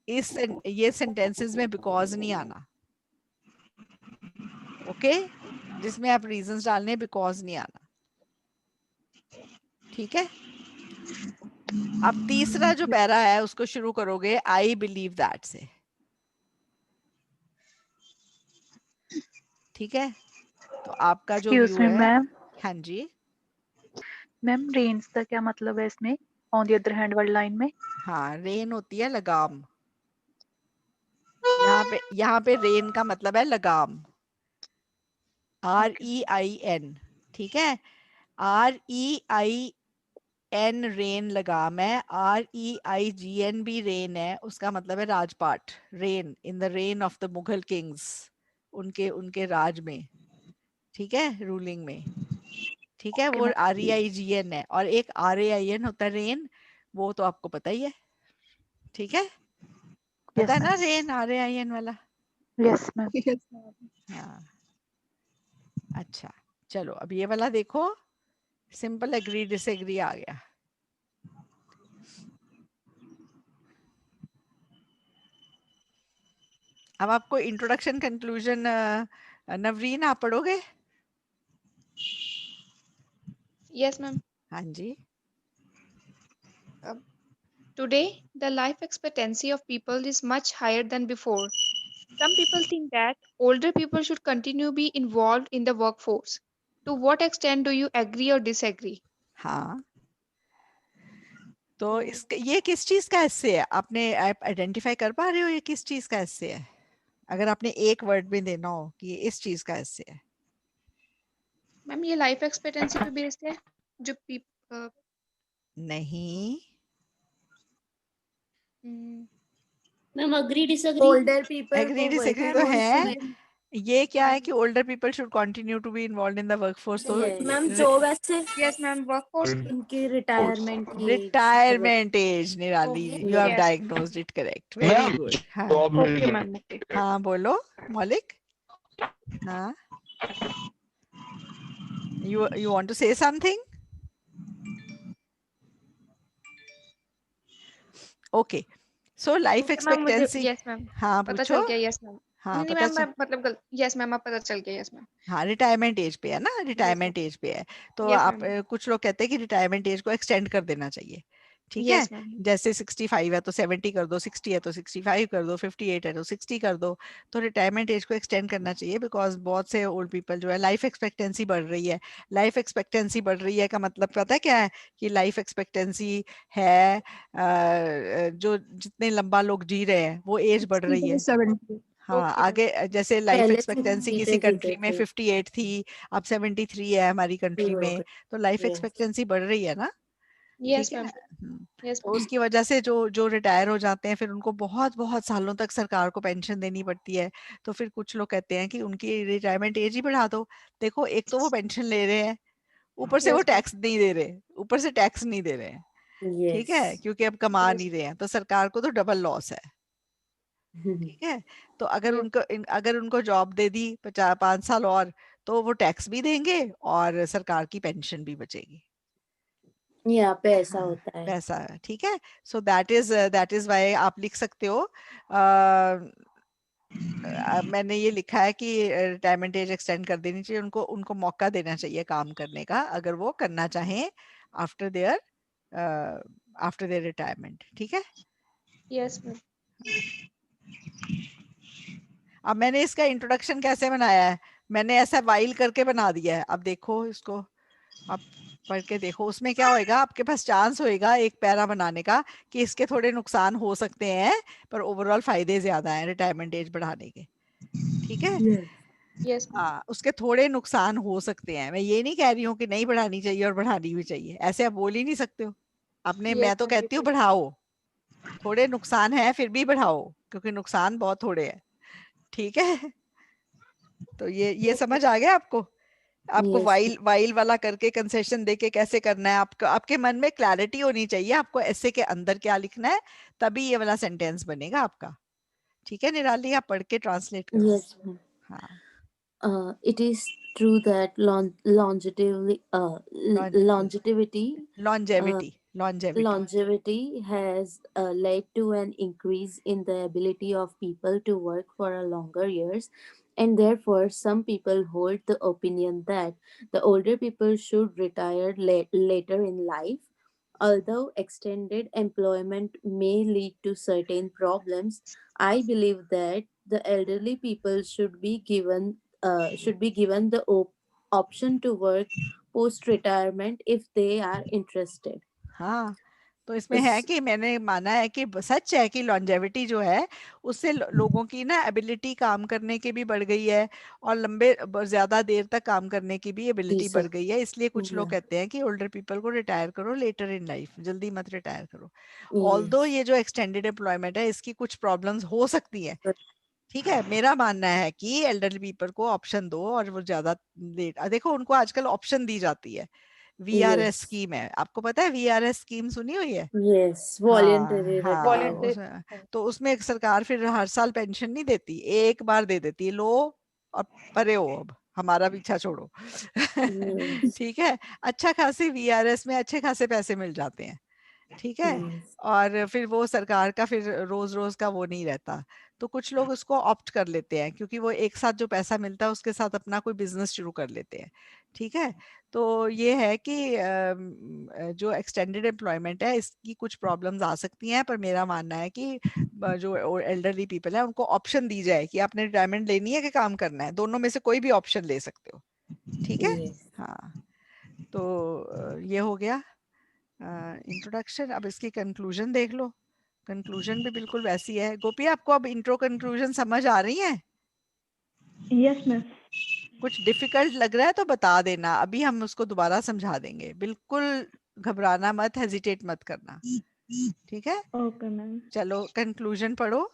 ये सेंटेंसेस में because नहीं आना, ओके जिसमें आप रीजंस डालने because नहीं आना, ठीक है। अब तीसरा जो पैरा है उसको शुरू करोगे आई बिलीव दैट से, ठीक है। तो आपका जो एक्सक्यूज व्यू मी है, मैम, हाँ जी मैम रेंज का क्या मतलब है इसमें ऑन द अदर हैंड वाली लाइन में? हाँ, रेन होती है लगाम। यहाँ पे रेन का मतलब है लगाम, REIN, ठीक है। REIN रेन लगाम है, REIGN भी रेन है, उसका मतलब है राजपाट, rain in the rain of the Mughal Kings, उनके राज में, ठीक है, रूलिंग में, ठीक है। वो REIGN है। और एक RAIN होता है रेन, वो तो आपको पता ही है, ठीक है। पता है ना रेन RAIN वाला? Yes ma'am. हाँ, अच्छा चलो अब ये वाला देखो, सिंपल एग्री डिसएग्री आ गया। अब आपको इंट्रोडक्शन कंक्लूजन नवरीन आप पढ़ोगे? Yes, ma'am. हाँ जी। Today, the life expectancy of people is much higher than before. Some people think that older people should continue to be involved in the workforce. To what extent do you agree or disagree? हाँ, तो ये किस चीज का हिस्से है? आपने identify कर पा रहे हो ये किस चीज का हिस्से है? अगर आपने एक वर्ड में देना हो कि ये इस चीज का हिस्से है। मैम ये लाइफ एक्सपेक्टेंसी पे बेस्ड है जो नहीं, ma'am agree disagree older people agree को डिसएग्री working तो hours है, में ये क्या है कि older people should continue to be involved in the workforce. तो मैम जो वैसे यस मैम वर्कफोर्स इनकी रिटायरमेंट की age retirement age, Nirali, you have Yes. diagnosed it correct. Very good. हाँ, ओके मैम ओके हाँ बोलो मौलिक. हाँ, you want to say something? Okay. So life ma'am मुझे expectancy. यस मैम हाँ पता पूछो. चल गया यस मैम हाँ नहीं पता मैम चल. मैं मतलब यस मैम अब पता चल गया यस मैम हाँ रिटायरमेंट एज पे है ना, रिटायरमेंट एज पे है. तो Yes, आप ma'am. कुछ लोग कहते हैं कि रिटायरमेंट एज को एक्सटेंड कर देना चाहिए. ठीक है, Yes, ma'am. जैसे 65 है तो 70 कर दो, 60 है तो 65 कर दो, 58 है तो 60 कर दो. तो रिटायरमेंट एज को एक्सटेंड करना चाहिए बिकॉज बहुत से ओल्ड पीपल जो है लाइफ एक्सपेक्टेंसी बढ़ रही है. लाइफ एक्सपेक्टेंसी बढ़ रही है का मतलब पता है क्या है कि लाइफ एक्सपेक्टेंसी है जो जितने लंबा लोग जी रहे हैं वो एज बढ़ रही है. 70. हाँ आगे जैसे लाइफ पहले एक्सपेक्टेंसी किसी जीते कंट्री जीते में थे 58 थी, अब 73 है हमारी कंट्री हो में. गए तो लाइफ Yes. एक्सपेक्टेंसी बढ़ रही है ना. Yes, ठीक है. ma'am. Yes, तो उसकी वजह से जो जो रिटायर हो जाते हैं फिर उनको बहुत बहुत सालों तक सरकार को पेंशन देनी पड़ती है. तो फिर कुछ लोग कहते हैं कि उनकी रिटायरमेंट एज ही बढ़ा दो. देखो एक तो वो पेंशन ले रहे हैं, ऊपर से वो Yes, ma'am. टैक्स नहीं दे रहे, ऊपर से टैक्स नहीं दे रहे हैं. ठीक है, Yes. क्योंकि अब कमा Yes. नहीं रहे हैं तो सरकार को तो डबल लॉस है. ठीक है, तो अगर Yes. उनको अगर उनको जॉब दे दी 5 साल और तो वो टैक्स भी देंगे और सरकार की पेंशन भी बचेगी. यहाँ पे ऐसा हाँ, होता है वैसा है. ठीक है, सो दैट इज वाई आप लिख सकते हो. मैंने ये लिखा है कि रिटायरमेंट एज एक्सटेंड कर देनी चाहिए, उनको उनको मौका देना चाहिए काम करने का अगर वो करना चाहें आफ्टर देयर रिटायरमेंट. ठीक है. Yes, ma'am. अब मैंने इसका इंट्रोडक्शन कैसे बनाया है, मैंने ऐसा वाइल करके बना दिया है. अब देखो इसको, आप पढ़ के देखो उसमें क्या होएगा. आपके पास चांस होएगा एक पैरा बनाने का कि इसके थोड़े नुकसान हो सकते हैं पर ओवरऑल फायदे ज्यादा हैं रिटायरमेंट एज बढ़ाने के. ठीक है. Yes, ma'am. हाँ उसके थोड़े नुकसान हो सकते हैं. मैं ये नहीं कह रही हूँ कि नहीं बढ़ानी चाहिए और बढ़ानी भी चाहिए, ऐसे आप बोल ही नहीं सकते हो. आपने Yes, मैं तो ma'am. कहती हूँ बढ़ाओ, थोड़े नुकसान है फिर भी बढ़ाओ क्योंकि नुकसान बहुत थोड़े हैं. ठीक है. तो ये समझ आ गया आपको. आपको Yes. वाइल वाला करके कंसेशन देके कैसे करना है. आपको आपके मन में क्लैरिटी होनी चाहिए आपको ऐसे के अंदर क्या लिखना है, तभी ये वाला सेंटेंस बनेगा आपका. ठीक है निराली, आप पढ़ के ट्रांसलेट करो. Yes, ma'am. हाँ. It is true that longevity longevity has led to an increase in the ability of people to work for a longer years, and therefore some people hold the opinion that the older people should retire later in life. Although extended employment may lead to certain problems, I believe that the elderly people should be given the option to work post retirement if they are interested. हाँ तो इसमें है कि मैंने माना है कि सच है कि लॉन्जेविटी जो है उससे लोगों की ना एबिलिटी काम करने की भी बढ़ गई है और ज्यादा देर तक काम करने की भी एबिलिटी Yes, बढ़ sir. गई है. इसलिए कुछ लोग Yeah. कहते हैं कि ओल्डर पीपल को रिटायर करो लेटर इन लाइफ, जल्दी मत रिटायर करो. Yes. ऑल्दो ये जो एक्सटेंडेड एम्प्लॉयमेंट है इसकी कुछ प्रॉब्लम्स हो सकती है. ठीक है, मेरा मानना है कि एल्डरली पीपल को ऑप्शन दो और वो ज्यादा लेट. देखो उनको आजकल ऑप्शन दी जाती है. VRS Yes. स्कीम है, आपको पता है VRS स्कीम सुनी हुई है. Yes. हाँ Voluntary हाँ Voluntary. तो उसमें एक सरकार फिर हर साल पेंशन नहीं देती, एक बार दे देती है. लो और परे हो, अब हमारा पीछा छोड़ो. Yes. ठीक है, अच्छा खासी VRS में अच्छे खासे पैसे मिल जाते हैं. ठीक है, Yes. और फिर वो सरकार का फिर रोज रोज का वो नहीं रहता. तो कुछ लोग उसको ऑप्ट कर लेते हैं क्योंकि वो एक साथ जो पैसा मिलता है उसके साथ अपना कोई बिजनेस शुरू कर लेते हैं. ठीक है, तो ये है कि जो एक्सटेंडेड एम्प्लॉयमेंट है इसकी कुछ प्रॉब्लम्स आ सकती हैं, पर मेरा मानना है कि जो एल्डरली पीपल है उनको ऑप्शन दी जाए कि आपने रिटायरमेंट लेनी है कि काम करना है, दोनों में से कोई भी ऑप्शन ले सकते हो. ठीक है. Yes. हाँ तो ये हो गया इंट्रोडक्शन. अब इसकी कंक्लूजन देख लो. कंक्लूजन भी बिल्कुल वैसी है. गोपी आपको अब इंट्रो कंक्लूजन समझ आ रही है? Yes ma'am. कुछ डिफिकल्ट लग रहा है तो बता देना, अभी हम उसको दोबारा समझा देंगे. बिल्कुल घबराना मत, हेजिटेट मत करना. ठीक है. Okay ma'am. चलो कंक्लूजन पढ़ो.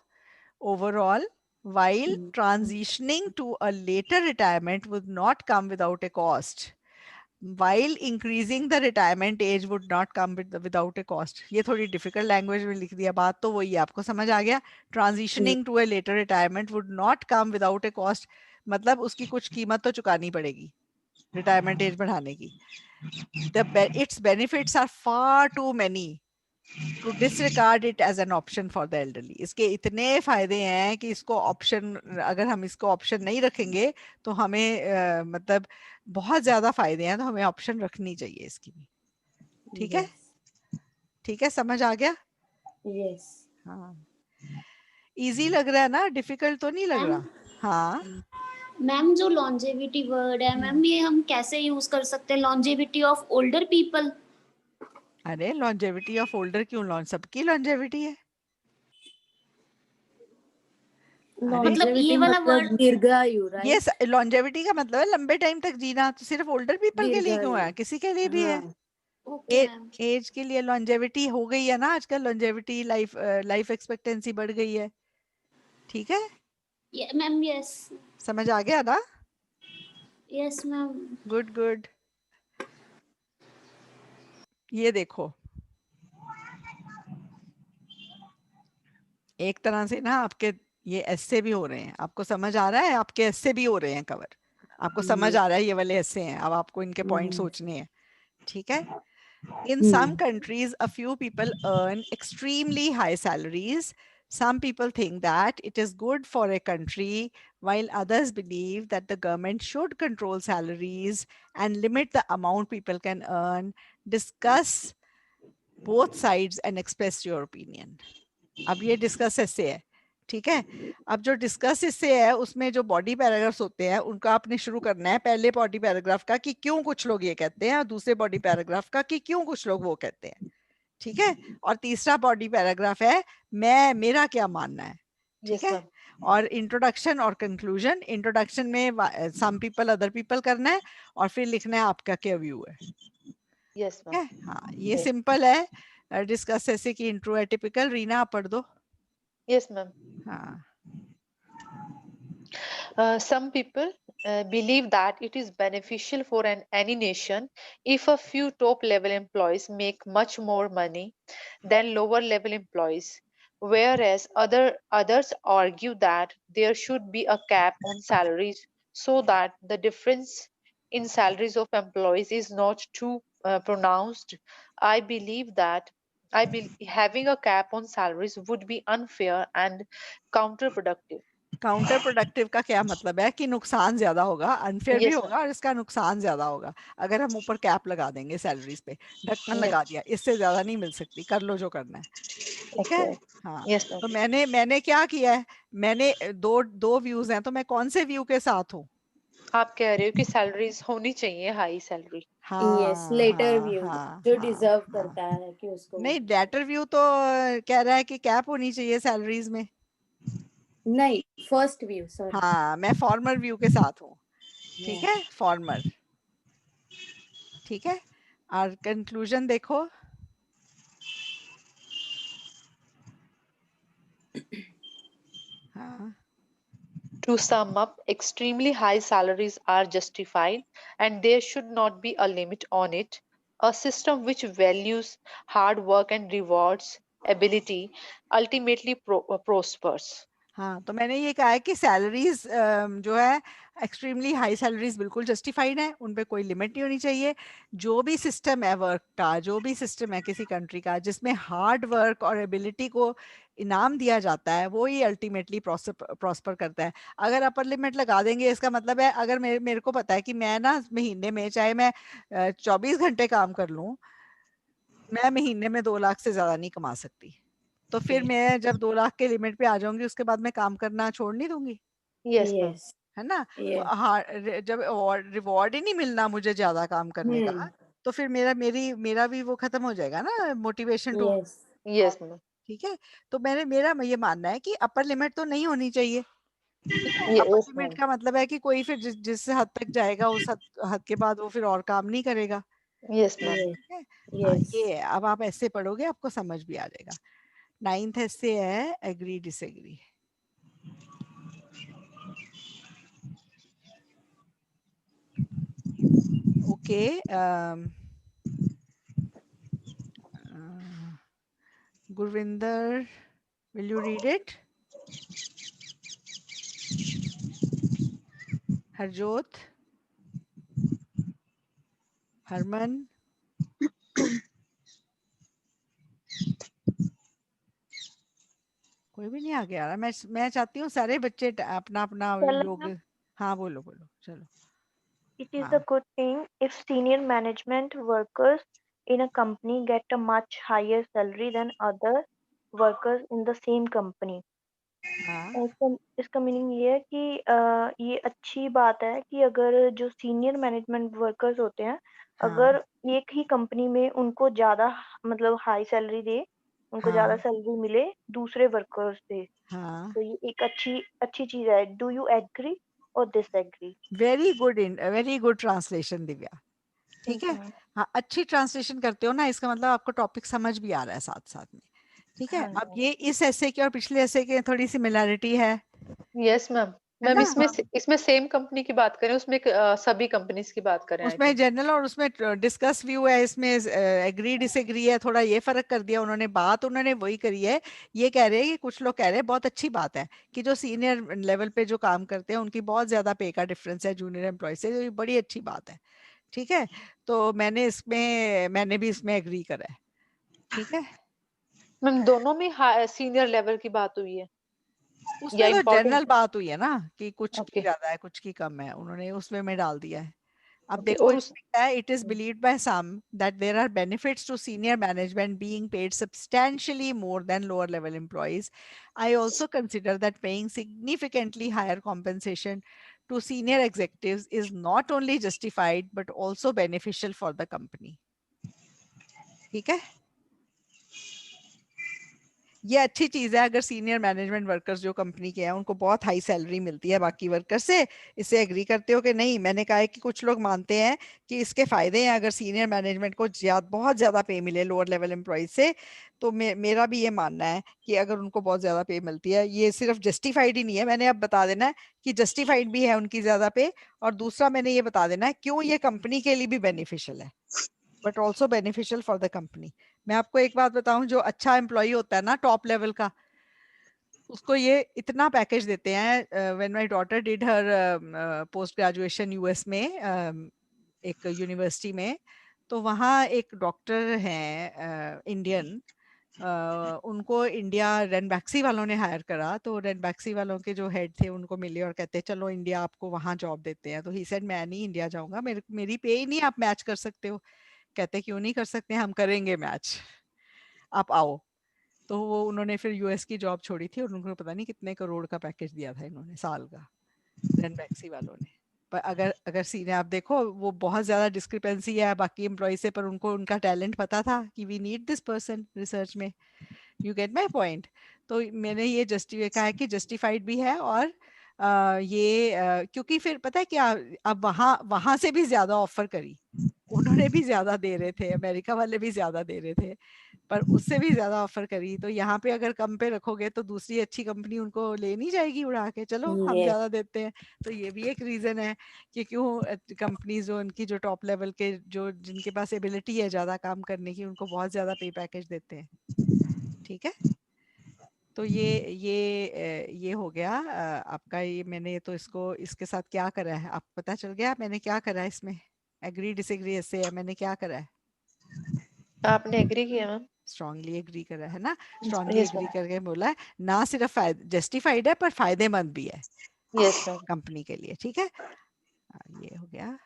Overall while transitioning to a later retirement would not come without a cost. While increasing the retirement age would not come without a cost. ये थोड़ी difficult language में लिख दिया, बात तो वही है, आपको समझ आ गया? Transitioning to a later retirement would not come without a cost. मतलब उसकी कुछ कीमत तो चुकानी पड़ेगी retirement age बढ़ाने की. Its benefits are far too many to disregard it as an option for the elderly. इसके इतने फायदे हैं कि इसको ऑप्शन, अगर हम इसको ऑप्शन नहीं रखेंगे तो हमें मतलब बहुत ज्यादा फायदे हैं, तो हमें ऑप्शन रखनी चाहिए इसकी भी. ठीक है? ठीक है, समझ आ गया? यस. हाँ. इजी लग रहा है ना? डिफिकल्ट तो नहीं लग रहा? हाँ. मैम जो लॉन्जेविटी वर्ड है मैम, ये हम कैसे यूज कर सकते हैं? Longevity of older people. अरे लॉन्जेविटी ऑफ ओल्डर क्यों? सबकी लॉन्जेविटी है. मतलब ये वाला वर्ड दीर्घायु, राइट? यस, लॉन्जेविटी का मतलब है लंबे टाइम तक जीना. तो सिर्फ ओल्डर पीपल के लिए क्यों है? किसी के लिए भी है. एज के लिए लॉन्जेविटी हो गई है ना आजकल. लॉन्जेविटी लाइफ एक्सपेक्टेंसी बढ़ गई है. ठीक है मैम. यस, समझ आ गया ना? Yes ma'am. Good good. ये देखो, एक तरह से ना आपके ये ऐसे भी हो रहे हैं. आपको समझ आ रहा है? आपके ऐसे भी हो रहे हैं कवर. आपको समझ आ रहा है ये वाले ऐसे हैं. अब आपको इनके पॉइंट सोचने हैं. ठीक है? In some countries, a few people earn extremely high salaries. Some people think that it is good for a country, while others believe that the government should control salaries and limit the amount people can earn. Discuss both sides and express your opinion. अब ये discuss ऐसे है. ठीक है? अब जो discuss इससे है उसमें जो बॉडी पैराग्राफ्स होते हैं उनका आपने शुरू करना है पहले बॉडी पैराग्राफ का कि क्यों कुछ लोग ये कहते हैं, और दूसरे बॉडी पैराग्राफ का कि क्यों कुछ लोग वो कहते हैं. ठीक है? और तीसरा बॉडी पैराग्राफ है मेरा क्या मानना है. ठीक है? और इंट्रोडक्शन और कंक्लूजन. इंट्रोडक्शन में सम पीपल अदर पीपल करना है और फिर लिखना है आपका क्या व्यू है. Yes ma'am. हाँ, ये सिंपल है. डिस्कस ऐसे की इंट्रो है टिपिकल. रीना आप पढ़ दो. Yes, ma'am. Some people believe that it is beneficial for any nation if a few top-level employees make much more money than lower-level employees, whereas others argue that there should be a cap on salaries so that the difference in salaries of employees is not too pronounced. I believe that having a cap on salaries would be unfair and counterproductive. Counter productive का क्या मतलब है? कि नुकसान ज्यादा होगा. Unfair भी होगा और इसका नुकसान ज्यादा होगा. अगर हम ऊपर कैप लगा देंगे सैलरीज पे, ढक्कन लगा दिया, इससे ज्यादा नहीं मिल सकती, कर लो जो करना है. ठीक है? हाँ. तो मैंने क्या किया है, मैंने दो व्यूज हैं, तो मैं कौन से व्यू के साथ हूँ? आप कह रहे हो कि सैलरीज होनी चाहिए high salary. Yes, latter view जो डिजर्व करता है कि उसको. नहीं, लेटर व्यू तो कह रहा है कि कैप होनी चाहिए सैलरीज में. नहीं, फर्स्ट व्यू. सॉरी. हाँ, मैं फॉर्मर व्यू के साथ हूँ. ठीक है? फॉर्मर. ठीक है? और कंक्लूजन देखो. हाँ. To sum up, extremely high salaries are justified and there should not be a limit on it. A system which values hard work and rewards ability ultimately prospers. हाँ, तो मैंने ये कहा है कि सैलरीज जो है एक्सट्रीमली हाई सैलरीज बिल्कुल जस्टिफाइड है. उन पे कोई लिमिट नहीं होनी चाहिए. जो भी सिस्टम है वर्क का, जो भी सिस्टम है किसी कंट्री का जिसमें हार्ड वर्क और एबिलिटी को इनाम दिया जाता है, वो ही अल्टीमेटली प्रॉस्पर करता है. अगर अपर लिमिट लगा देंगे, इसका मतलब है अगर मेरे को पता है कि मैं ना महीने में चाहे मैं 24 घंटे काम कर लूँ, मैं महीने में 2 लाख से ज्यादा नहीं कमा सकती. तो फिर मैं जब 2 लाख के लिमिट पे आ जाऊंगी, उसके बाद मैं काम करना छोड़ नहीं दूंगी. यस, है ना? तो जब रिवॉर्ड ही नहीं मिलना मुझे ज्यादा काम करने का, तो फिर मेरा भी वो खत्म हो जाएगा ना, मोटिवेशन टू. यस. ठीक है? तो मेरा ये मानना है कि अपर लिमिट तो नहीं होनी चाहिए. अपर लिमिट का मतलब है कि कोई फिर जिस हद तक जाएगा उस हद के बाद वो फिर और काम नहीं करेगा. यस. ये है. अब आप ऐसे पढ़ोगे आपको समझ भी आ जाएगा. 9th ऐसे है agree disagree. Okay. Gurvinder, will you read it? Harjot? Harman? कोई भी नहीं आ गया। मैं चाहती हूँ सारे बच्चे अपना अपना योग। हाँ बोलो बोलो चलो। It is a good thing if senior management workers in a company get a much higher salary than other workers in the same company. इसका मीनिंग ये है कि ये अच्छी बात है कि अगर जो सीनियर मैनेजमेंट वर्कर्स होते हैं अगर एक ही कंपनी में उनको ज्यादा मतलब हाई सैलरी दे, उनको ज्यादा सैलरी मिले दूसरे वर्कर्स से, तो ये एक अच्छी चीज है। डू यू एग्री और disagree? Very good translation Divya. ठीक है, हाँ अच्छी ट्रांसलेशन करते हो ना, इसका मतलब आपको टॉपिक समझ भी आ रहा है साथ साथ में। ठीक है, अब ये इस ऐसे के और पिछले ऐसे के थोड़ी सिमिलैरिटी है। Yes ma'am. मैम इसमें सेम कंपनी की बात करें, उसमें सभी कंपनीज की बात करें, उसमें जनरल और उसमें डिस्कस व्यू है, इसमें एग्री डिसएग्री है, थोड़ा ये फर्क कर दिया उन्होंने। बात उन्होंने वही करी है। ये कह रहे हैं कि कुछ लोग कह रहे हैं बहुत अच्छी बात है कि जो सीनियर लेवल पे जो काम करते हैं उनकी बहुत ज्यादा पे का डिफरेंस है जूनियर एम्प्लॉय से, ये बड़ी अच्छी बात है। ठीक है, तो मैंने भी इसमें एग्री करा है। ठीक है मैम, दोनों में सीनियर लेवल की बात हुई है? उसमें तो जनरल बात हुई है ना कि कुछ की ज्यादा है कुछ की कम है, उन्होंने उसमें में डाल दिया है। अब देखो इसमें है, it is believed by some that there are benefits to senior management being paid substantially more than lower level employees. I also consider that paying significantly higher compensation to senior executives is not only justified but also beneficial for the company. ठीक है, ये अच्छी चीज है अगर senior management workers जो company के हैं उनको बहुत हाई सैलरी मिलती है बाकी वर्कर से। इससे एग्री करते हो कि नहीं? मैंने कहा है कि कुछ लोग मानते हैं कि इसके फायदे हैं अगर सीनियर मैनेजमेंट को बहुत ज्यादा पे मिले लोअर लेवल एम्प्लॉइज से। तो मेरा भी ये मानना है कि अगर उनको बहुत ज्यादा पे मिलती है, ये सिर्फ जस्टिफाइड ही नहीं है, मैंने अब बता देना है कि जस्टिफाइड भी है उनकी ज्यादा पे, और दूसरा मैंने ये बता देना है क्यों ये कंपनी के लिए भी बेनिफिशियल है, but also beneficial for the company. मैं आपको एक बात बताऊं, जो अच्छा एम्प्लॉय होता है ना टॉप लेवल का, उसको ये इतना पैकेज देते हैं। When my daughter did her post graduation US में, एक यूनिवर्सिटी में, तो वहाँ एक डॉक्टर हैं इंडियन, उनको इंडिया रेनबैक्सी वालों ने हायर करा। तो रेनबैक्सी वालों के जो हेड थे उनको मिले और कहते चलो इंडिया आपको वहाँ जॉब देते हैं। तो ही सेड मैं नहीं इंडिया जाऊंगा, मेरी पे ही नहीं आप मैच कर सकते हो। कहते क्यों नहीं कर सकते, हम करेंगे मैच, आप आओ। तो वो उन्होंने फिर यूएस की जॉब छोड़ी थी और उनको पता नहीं कितने करोड़ का पैकेज दिया था इन्होंने साल का, रेनबैक्सी वालों ने। पर अगर सीने आप देखो, वो बहुत ज्यादा डिस्क्रिपेंसी है बाकी एम्प्लॉय से, पर उनको उनका टैलेंट पता था कि we need this person research में। You get my point? तो मैंने ये कहा है कि जस्टिफाइड भी है, और क्योंकि फिर पता है क्या, अब वहां से भी ज्यादा ऑफर करी, उन्होंने भी ज्यादा दे रहे थे, अमेरिका वाले भी ज्यादा दे रहे थे, पर उससे भी ज्यादा ऑफर करी। तो यहाँ पे अगर कम पे रखोगे तो दूसरी अच्छी कंपनी उनको ले नहीं जाएगी उड़ा के, चलो हम ज्यादा देते हैं। तो ये भी एक रीजन है कि क्यों कंपनी जो उनकी जो टॉप लेवल के जो जिनके पास एबिलिटी है ज्यादा काम करने की, उनको बहुत ज्यादा पे पैकेज देते हैं। ठीक है, तो ये हो गया आपका। ये मैंने तो इसके साथ क्या करा है आपको पता चल गया मैंने क्या करा है इसमें? एग्री डिसएग्री ऐसे है, मैंने क्या करा है? आपने एग्री किया मैम? स्ट्रांगली एग्री करा है ना, स्ट्रांगली एग्री करके बोला है ना, सिर्फ जस्टिफाइड है पर फायदेमंद भी है यस मैम कंपनी के लिए। ठीक है, ये हो गया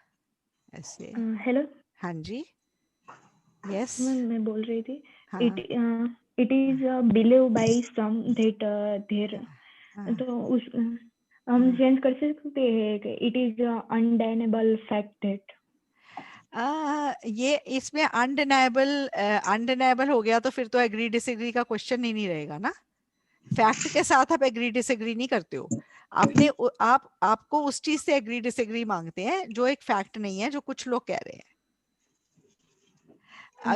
ऐसे। हेलो हाँ जी, यस मैं बोल रही थी, हाँ it is believed by some that there, तो उस हम चेंज कर सकते हैं कि it is undeniable fact that, ये इसमें अनडिनाइबल हो गया तो फिर तो एग्री डिसएग्री का क्वेश्चन ही नहीं रहेगा ना। फैक्ट के साथ आप एग्री डिसएग्री नहीं करते हो, आपको उस चीज से एग्री डिसएग्री मांगते हैं जो एक फैक्ट नहीं है, जो कुछ लोग कह रहे हैं।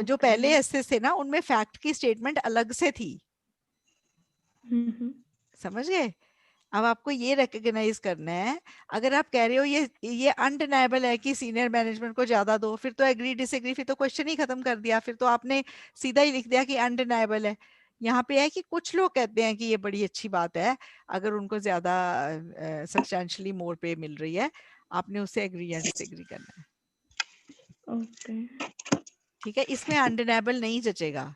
जो पहले ऐसे थे ना उनमें फैक्ट की स्टेटमेंट अलग से थी, समझ गए? अब आपको ये रिकॉग्नाइज करना है, अगर आप कह रहे हो ये अनडिनाइबल है कि सीनियर मैनेजमेंट को ज्यादा दो, फिर तो एग्री डिसएग्री, फिर तो क्वेश्चन ही खत्म कर दिया, फिर तो आपने सीधा ही लिख दिया कि अनडिनाइबल है। यहाँ पे है कि कुछ लोग कहते हैं कि ये बड़ी अच्छी बात है अगर उनको ज्यादा सब्सटेंशियली मोर पे मिल रही है, आपने उससे एग्री या डिसएग्री करना है। ओके ठीक है, इसमें अनडिनाइबल नहीं जचेगा।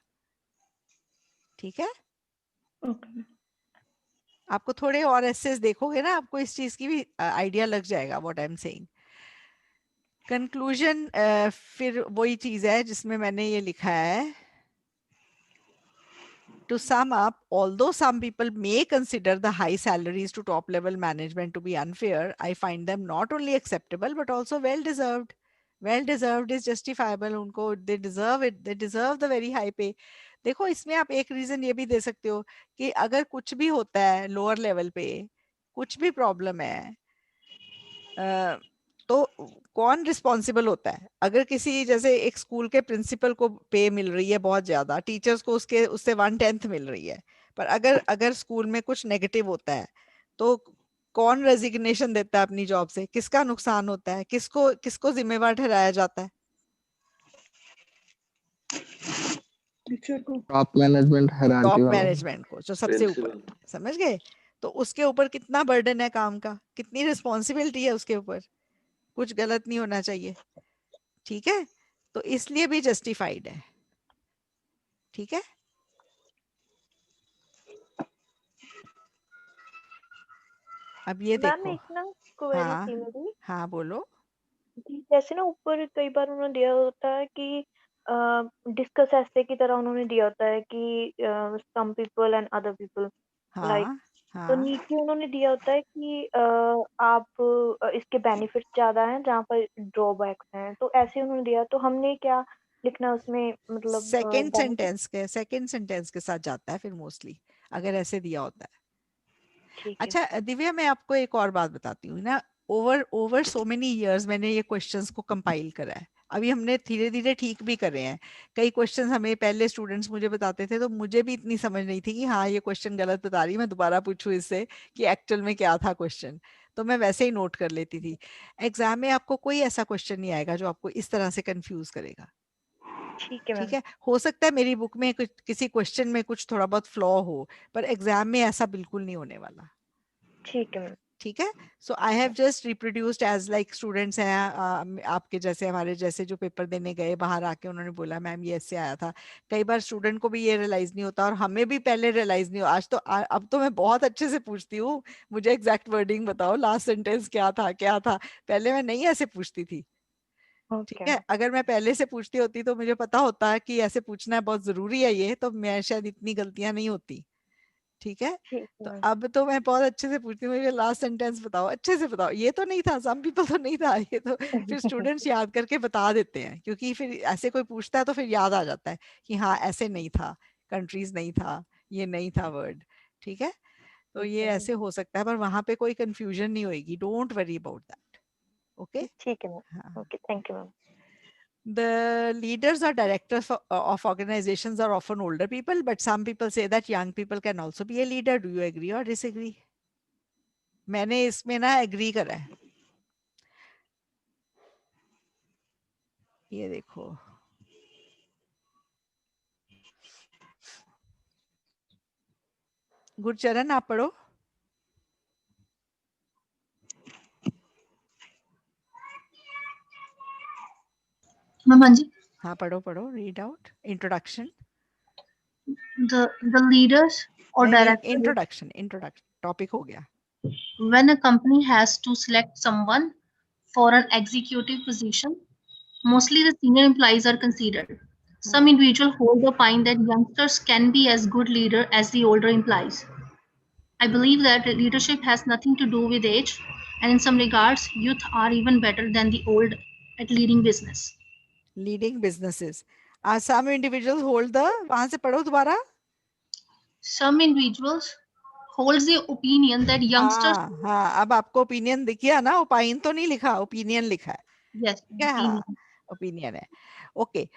ठीक है, ओके आपको थोड़े और एसेस देखोगे ना, आपको इस चीज की भी आइडिया लग जाएगा what I am saying. Conclusion फिर वही चीज है जिसमें मैंने ये लिखा है, to sum up, although some people may consider the high salaries to top level management to be unfair, I find them not only acceptable but also well deserved. Well deserved is justifiable, उनको they deserve it, they deserve the very high pay. देखो इसमें आप एक reason ये भी दे सकते हो कि अगर कुछ भी होता है लोअर लेवल पे, कुछ भी प्रॉब्लम है, तो कौन रिस्पॉन्सिबल होता है? अगर किसी जैसे एक स्कूल के प्रिंसिपल को पे मिल रही है बहुत ज्यादा, टीचर्स को उसके उससे 1/10 मिल रही है, पर अगर अगर स्कूल में कुछ नेगेटिव होता है तो कौन रेजिग्नेशन देता है अपनी जॉब से? किसका नुकसान होता है? किसको किसको जिम्मेवार ठहराया जाता है? टॉप मैनेजमेंट हायरार्की टॉप वाला मैनेजमेंट को, जो सबसे ऊपर, समझ गए? तो उसके ऊपर कितना बर्डन है काम का, कितनी रिस्पॉन्सिबिलिटी है उसके ऊपर, कुछ गलत नहीं होना चाहिए। ठीक है, तो इसलिए भी जस्टिफाइड है। ठीक है, अब ये मैम देखो। एक ना क्वेरी हाँ थी मेरी हाँ बोलो। कि जैसे ना ऊपर कई बार उन्होंने दिया होता है कि डिस्कस ऐसे की तरह उन्होंने दिया होता है कि some people and other people like, हाँ तो हाँ, नीचे उन्होंने दिया होता है कि आप इसके बेनिफिट्स ज्यादा हैं जहाँ पर ड्रॉबैक्स हैं, तो ऐसे उन्होंने दिया, तो हमने क्या लिखना उसमें, मतलब सेकंड बेनिफिट? सेंटेंस के साथ जाता है फिर मोस्टली, अगर ऐसे दिया होता है। ठीक है। अच्छा दिव्या, मैं आपको एक और बात बताती हूँ ना, over over so many years मैंने ये क्वेश्चंस को कंपाइल करा है, अभी हमने धीरे धीरे ठीक भी करे हैं। कई क्वेश्चंस हमें पहले स्टूडेंट्स मुझे बताते थे तो मुझे भी इतनी समझ नहीं थी कि हाँ ये क्वेश्चन गलत बता रही, मैं दोबारा पूछूं इससे कि एक्चुअल में क्या था क्वेश्चन, तो मैं वैसे ही नोट कर लेती थी। एग्जाम में आपको कोई ऐसा क्वेश्चन नहीं आएगा जो आपको इस तरह से कंफ्यूज करेगा। ठीक है ठीक मैम। है, हो सकता है मेरी बुक में कुछ किसी क्वेश्चन में कुछ थोड़ा बहुत फ्लॉ हो, पर एग्जाम में ऐसा बिल्कुल नहीं होने वाला। ठीक है मैम। ठीक है, so I have just reproduced as like students हैं आपके जैसे, हमारे जैसे जो पेपर देने गए बाहर आके उन्होंने बोला मैम ये ऐसे आया था। कई बार स्टूडेंट को भी ये रियलाइज नहीं होता और हमें भी पहले रियलाइज नहीं हो, आज तो अब तो मैं बहुत अच्छे से पूछती हूँ, मुझे एग्जैक्ट वर्डिंग बताओ, लास्ट सेंटेंस क्या था क्या था, पहले मैं नहीं ऐसे पूछती थी। ठीक ओके है, मैम। अगर मैं पहले से पूछती होती तो मुझे पता होता कि ऐसे पूछना है, बहुत जरूरी है ये, तो मैं शायद इतनी गलतियां नहीं होती। ठीक है, ठीक है तो मैम। अब तो मैं बहुत अच्छे से पूछती हूँ, मुझे लास्ट सेंटेंस बताओ, अच्छे से बताओ, ये तो नहीं था, सम पीपल तो नहीं था ये तो, फिर स्टूडेंट्स याद करके बता देते हैं, क्योंकि फिर ऐसे कोई पूछता है तो फिर याद आ जाता है कि हाँ ऐसे नहीं था, कंट्रीज नहीं था, ये नहीं था वर्ड। ठीक है, तो ठीक ये है मैम। ऐसे हो सकता है, पर वहां पे कोई कंफ्यूजन नहीं होगी, don't worry about that. Okay, ठीक है मैम। हाँ। Okay, thank you ma'am. The leaders or directors of organizations are often older people, but some people say that young people can also be a leader. Do you agree or disagree? मैंने इसमें ना agree करा है, ये देखो। गुरचरण आप पढ़ो। Ma'am हाँ जी। हाँ पढ़ो पढ़ो, read out introduction. The leaders or directors, introduction topic हो गया। when a company has to select someone for an executive position, mostly the senior employees are considered. Some individuals hold the opinion that youngsters can be as good leader as the older employees. I believe that leadership has nothing to do with age, and in some regards, youth are even better than the old at leading business. Leading businesses. Some individuals hold the, वहां से पढ़ो दोबारा। Some individuals holds the opinion that youngsters. हाँ अब आपको opinion दिखिया ना, opine तो नहीं लिखा, ओपिनियन लिखा है। Yes, क्या? हाँ ओपिनियन है। ओके,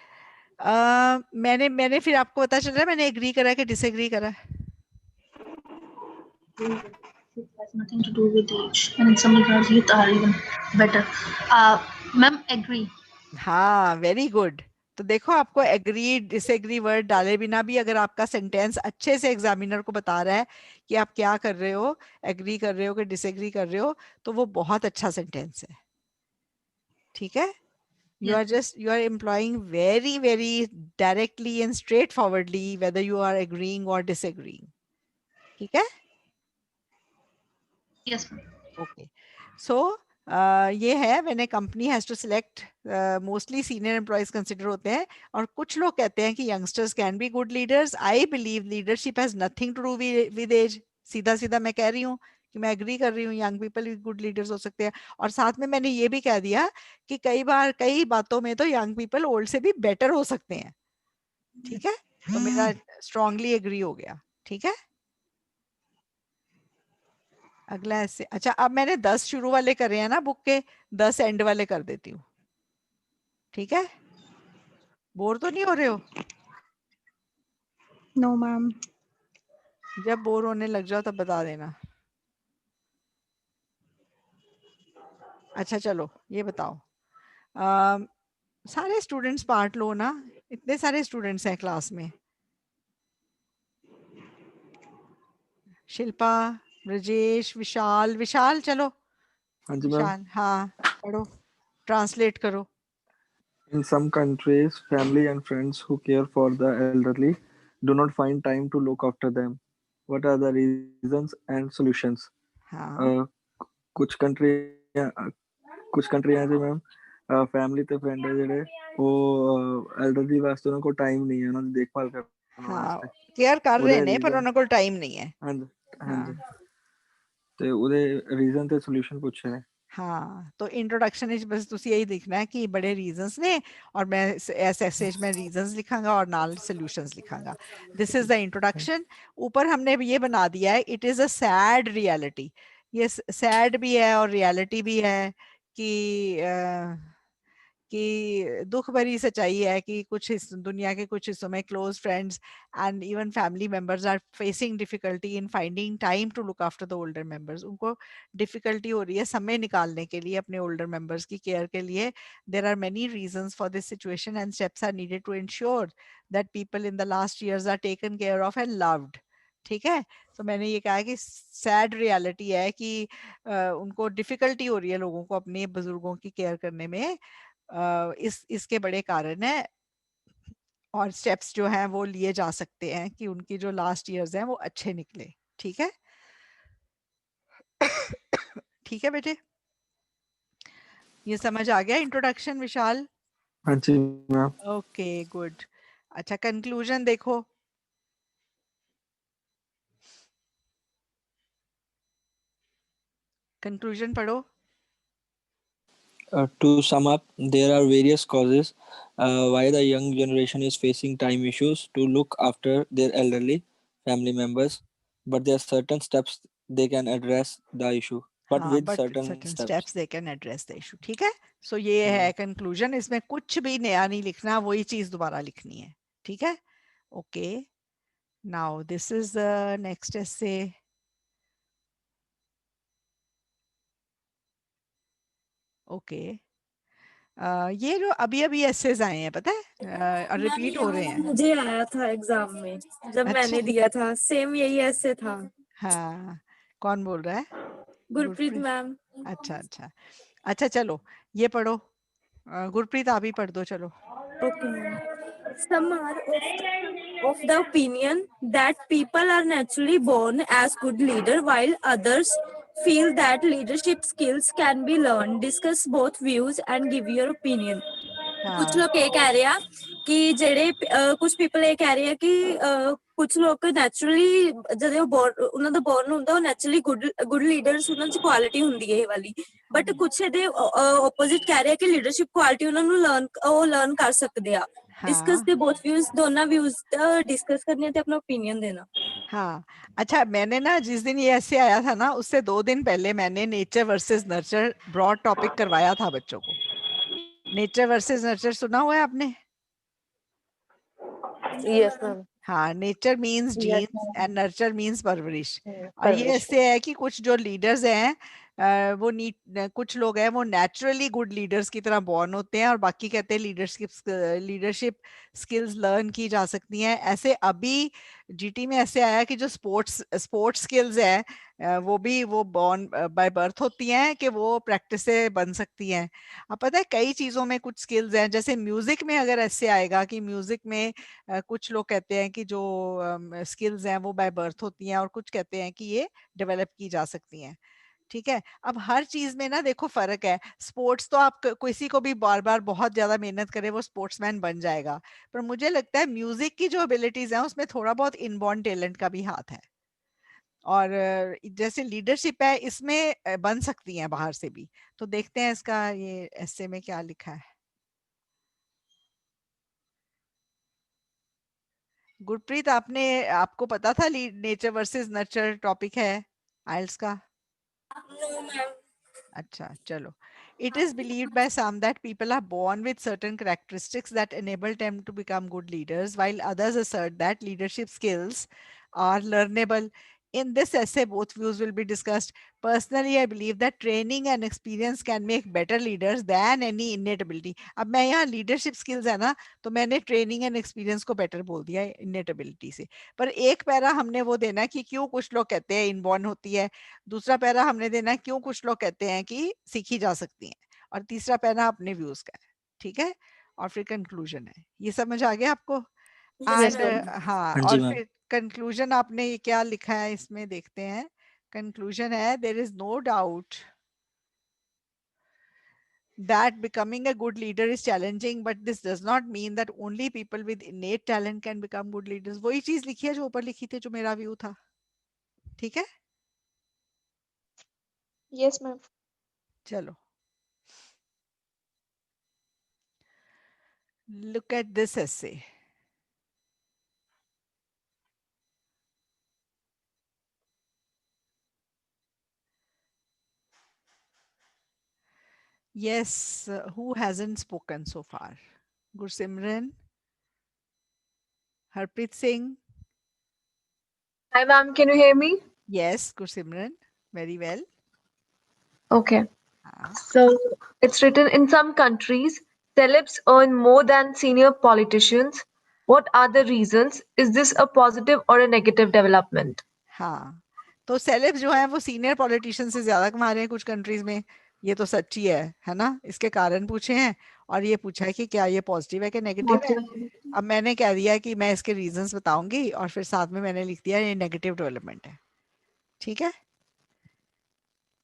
मैंने फिर आपको पता चल रहा है मैंने एग्री करा कि डिसएग्री करा। nothing to do with age, and in some regards, youth are even better. Ma'am, agree. हाँ, वेरी गुड। तो देखो, आपको एग्री डिसएग्री वर्ड डाले बिना भी अगर आपका सेंटेंस अच्छे से एग्जामिनर को बता रहा है कि आप क्या कर रहे हो, एग्री कर रहे हो कि डिसएग्री कर रहे हो, तो वो बहुत अच्छा सेंटेंस है। ठीक है? You are employing very, very directly and straightforwardly whether you are agreeing or disagreeing. ठीक है? Yes, ma'am. Okay. So, ये है when a company has to select, mostly senior employees consider होते हैं, और कुछ लोग कहते हैं कि youngsters can be good leaders. I believe leadership has nothing to do with age. सीधा सीधा मैं कह रही हूँ कि मैं एग्री कर रही हूँ, यंग पीपल भी गुड लीडर्स हो सकते हैं, और साथ में मैंने ये भी कह दिया कि कई बार कई बातों में तो यंग पीपल ओल्ड से भी बेटर हो सकते हैं। ठीक है? तो मेरा स्ट्रांगली एग्री हो गया। ठीक है? अगला ऐसे, अच्छा अब मैंने 10 शुरू वाले करे हैं ना बुक के, 10 एंड वाले कर देती हूँ। ठीक है? बोर तो नहीं हो रहे हो? No ma'am. जब बोर होने लग जाओ तब बता देना। अच्छा चलो ये बताओ, सारे स्टूडेंट्स पार्ट लो ना, इतने सारे स्टूडेंट्स हैं क्लास में। शिल्पा, ब्रजेश, विशाल, विशाल चलो। हाँ जी मैम। विशाल, हाँ पढ़ो, ट्रांसलेट करो। In some countries, family and friends who care for the elderly do not find time to look after them. What are the reasons and solutions? हाँ कुछ कंट्री हैं जी मैम, फैमिली ਤੇ फ्रेंड है ਜਿਹੜੇ ਉਹ एल्डरली वास्ते ਉਹਨਾਂ ਕੋਲ टाइम नहीं है ਉਹਨਾਂ ਦੀ देखभाल ਕਰਨ हाँ ਵਾਸਤੇ। केयर कर रहे ਉਹਦੇ ने पर reason, उन्होंने को टाइम नहीं है। ਹਾਂਜੀ हाँ ਹਾਂਜੀ, ਤੇ ਉਹਦੇ रीजन ਤੇ सॉल्यूशन पूछे ਨੇ। हाँ, तो इंट्रोडक्शन बस तुसी यही लिखना है कि बड़े रीजंस ने, और मैं ऐसे ऐसे में रीजंस लिखांगा और नाल सॉल्यूशंस लिखांगा। This is the introduction. ऊपर हमने ये बना दिया है, it is a sad reality. ये सैड भी है और रियलिटी भी है कि दुख भरी सच्चाई है कि कुछ दुनिया के कुछ हिस्सों में close friends and even family members are facing difficulty in finding time to look after the older members. उनको डिफिकल्टी हो रही है समय निकालने के लिए अपने ओल्डर मेंबर्स की केयर के लिए। There are many reasons for this situation and steps are needed to ensure that people in the last years are taken care of and loved. ठीक है? तो मैंने ये कहा कि सैड रियलिटी है कि उनको डिफिकल्टी हो रही है लोगों को अपने बुजुर्गों की केयर करने में। इसके बड़े कारण है, और स्टेप्स जो हैं वो लिए जा सकते हैं कि उनकी जो लास्ट इयर्स हैं वो अच्छे निकले। ठीक है? ठीक है बेटे, ये समझ आ गया इंट्रोडक्शन विशाल? हाँ जी मैम। Okay good. अच्छा कंक्लूजन देखो, कंक्लूजन पढ़ो। To sum up, there are various causes why the young generation is facing time issues to look after their elderly family members, but there are certain steps they can address the issue, but हाँ, with but certain certain steps. steps they can address the issue। ठीक है? सो ये है conclusion, इसमें कुछ भी नया नहीं लिखना, वही चीज दोबारा लिखनी है। ठीक है? Okay, now this is the next essay. Okay, ये जो अभी अभी एसेज आए हैं पता है, और रिपीट हो रहे हैं। मुझे आया था एग्जाम में जब अच्छा। मैंने दिया था, सेम यही ऐसे था। हाँ, कौन बोल रहा है? गुरप्रीत मैम। अच्छा अच्छा अच्छा, चलो ये पढ़ो, गुरप्रीत आप ही पढ़ दो चलो। Okay, ma'am. Some are of the opinion that people are naturally born as good leader, while others feel that leadership skills can be learned. Discuss both views and give your opinion. कुछ लोग ये कह रहे हैं कि ਜਿਹੜੇ ਕੁਝ people ਇਹ ਕਹਿ ਰਹੇ ਆ ਕਿ ਕੁਝ ਲੋਕ ਨੈਚੁਰਲੀ ਜਦੋਂ ਉਹਨਾਂ ਦਾ ਬੋਰਨ ਹੁੰਦਾ ਉਹ ਨੈਚੁਰਲੀ ਗੁੱਡ ਲੀਡਰਸ ਉਹਨਾਂ ਚ ਕੁਆਲਿਟੀ ਹੁੰਦੀ ਹੈ ਇਹ ਵਾਲੀ, ਬਟ ਕੁਝ ਇਹਦੇ ਆਪੋਜ਼ਿਟ ਕਹਿ ਰਹੇ ਆ ਕਿ ਲੀਡਰਸ਼ਿਪ ਕੁਆਲਿਟੀ ਉਹਨਾਂ ਨੂੰ ਲਰਨ ਕਰ ਸਕਦੇ ਆ। डिस्कस द बोथ व्यूज, दोनों व्यूज डिस्कस करने थे, अपना ओपिनियन देना। हाँ, अच्छा मैंने ना जिस दिन ये ऐसे आया था ना उससे 2 दिन पहले मैंने nature versus nurture broad topic करवाया था बच्चों को। नेचर वर्सेस नर्चर सुना हुआ है आपने? Yes ma'am. हाँ, nature means Yes, genes ma'am. And nurture means परवरिश। और ये परवरिश। ऐसे है कि कुछ जो लीडर्स हैं कुछ लोग हैं वो नेचुरली गुड लीडर्स की तरह बॉर्न होते हैं, और बाकी कहते हैं लीडरशिप स्किल्स लर्न की जा सकती हैं। ऐसे अभी जीटी में ऐसे आया कि जो स्पोर्ट्स स्किल्स है वो बॉर्न बाय बर्थ होती हैं कि वो प्रैक्टिस से बन सकती हैं। अब पता है कई चीज़ों में कुछ स्किल्स हैं, जैसे म्यूजिक में अगर ऐसे आएगा कि म्यूजिक में कुछ लोग कहते हैं कि जो स्किल्स हैं वो बाय बर्थ होती हैं, और कुछ कहते हैं कि ये डेवलप की जा सकती हैं। ठीक है, अब हर चीज में ना देखो फर्क है। स्पोर्ट्स तो आप किसी को भी बार बार बहुत ज्यादा मेहनत करे वो स्पोर्ट्समैन बन जाएगा, पर मुझे लगता है म्यूजिक की जो एबिलिटीज हैं उसमें थोड़ा बहुत इनबॉर्न टैलेंट का भी हाथ है। और जैसे लीडरशिप है इसमें बन सकती हैं बाहर से भी। तो देखते हैं इसका ये ऐसे में क्या लिखा है। गुरप्रीत, आपको पता था नेचर वर्सेस नर्चर टॉपिक है आइल्स का? No, ma'am. अच्छा, चलो। It is believed by some that people are born with certain characteristics that enable them to become good leaders, while others assert that leadership skills are learnable. In this essay, both views will be discussed. Personally, I believe that training and experience can make better leaders than any innate ability. अब मैं यहाँ leadership skills है ना, तो मैंने training and experience को better बोल दिया है innate ability से। पर एक पैरा हमने वो देना कि क्यों कुछ लोग कहते हैं इनबॉर्न होती है, दूसरा पैरा हमने देना है क्यों कुछ लोग कहते हैं कि सीखी जा सकती हैं, और तीसरा पैरा अपने व्यूज का है। ठीक है, और फिर कंक्लूजन है। ये समझ आ गया आपको? Yes, and ma'am. हाँ, हाँ जी और मैम। फिर कंक्लूजन आपने ये क्या लिखा है इसमें देखते हैं। कंक्लूजन है, there is no doubt that becoming a good leader is challenging, but this does not mean that only people with innate talent can become good leaders. वही चीज लिखी है जो ऊपर लिखी थी, जो मेरा व्यू था। ठीक है, Yes, ma'am. चलो। Look at this essay. Yes, who hasn't spoken so far? Gursimran, Harpreet Singh. Hi, ma'am. Can you hear me? Yes, Gursimran, very well. Okay. हाँ, So it's written in some countries, celebs earn more than senior politicians. What are the reasons? Is this a positive or a negative development? हाँ, तो celebs जो हैं वो senior politician से ज्यादा कमा रहे हैं कुछ कंट्रीज में। ये तो सच्ची है ना? इसके कारण पूछे हैं, और ये पूछा है कि क्या ये पॉजिटिव है कि नेगेटिव है। अब मैंने कह दिया कि मैं इसके रीजंस बताऊंगी, और फिर साथ में मैंने लिख दिया ये नेगेटिव डेवलपमेंट है। ठीक है,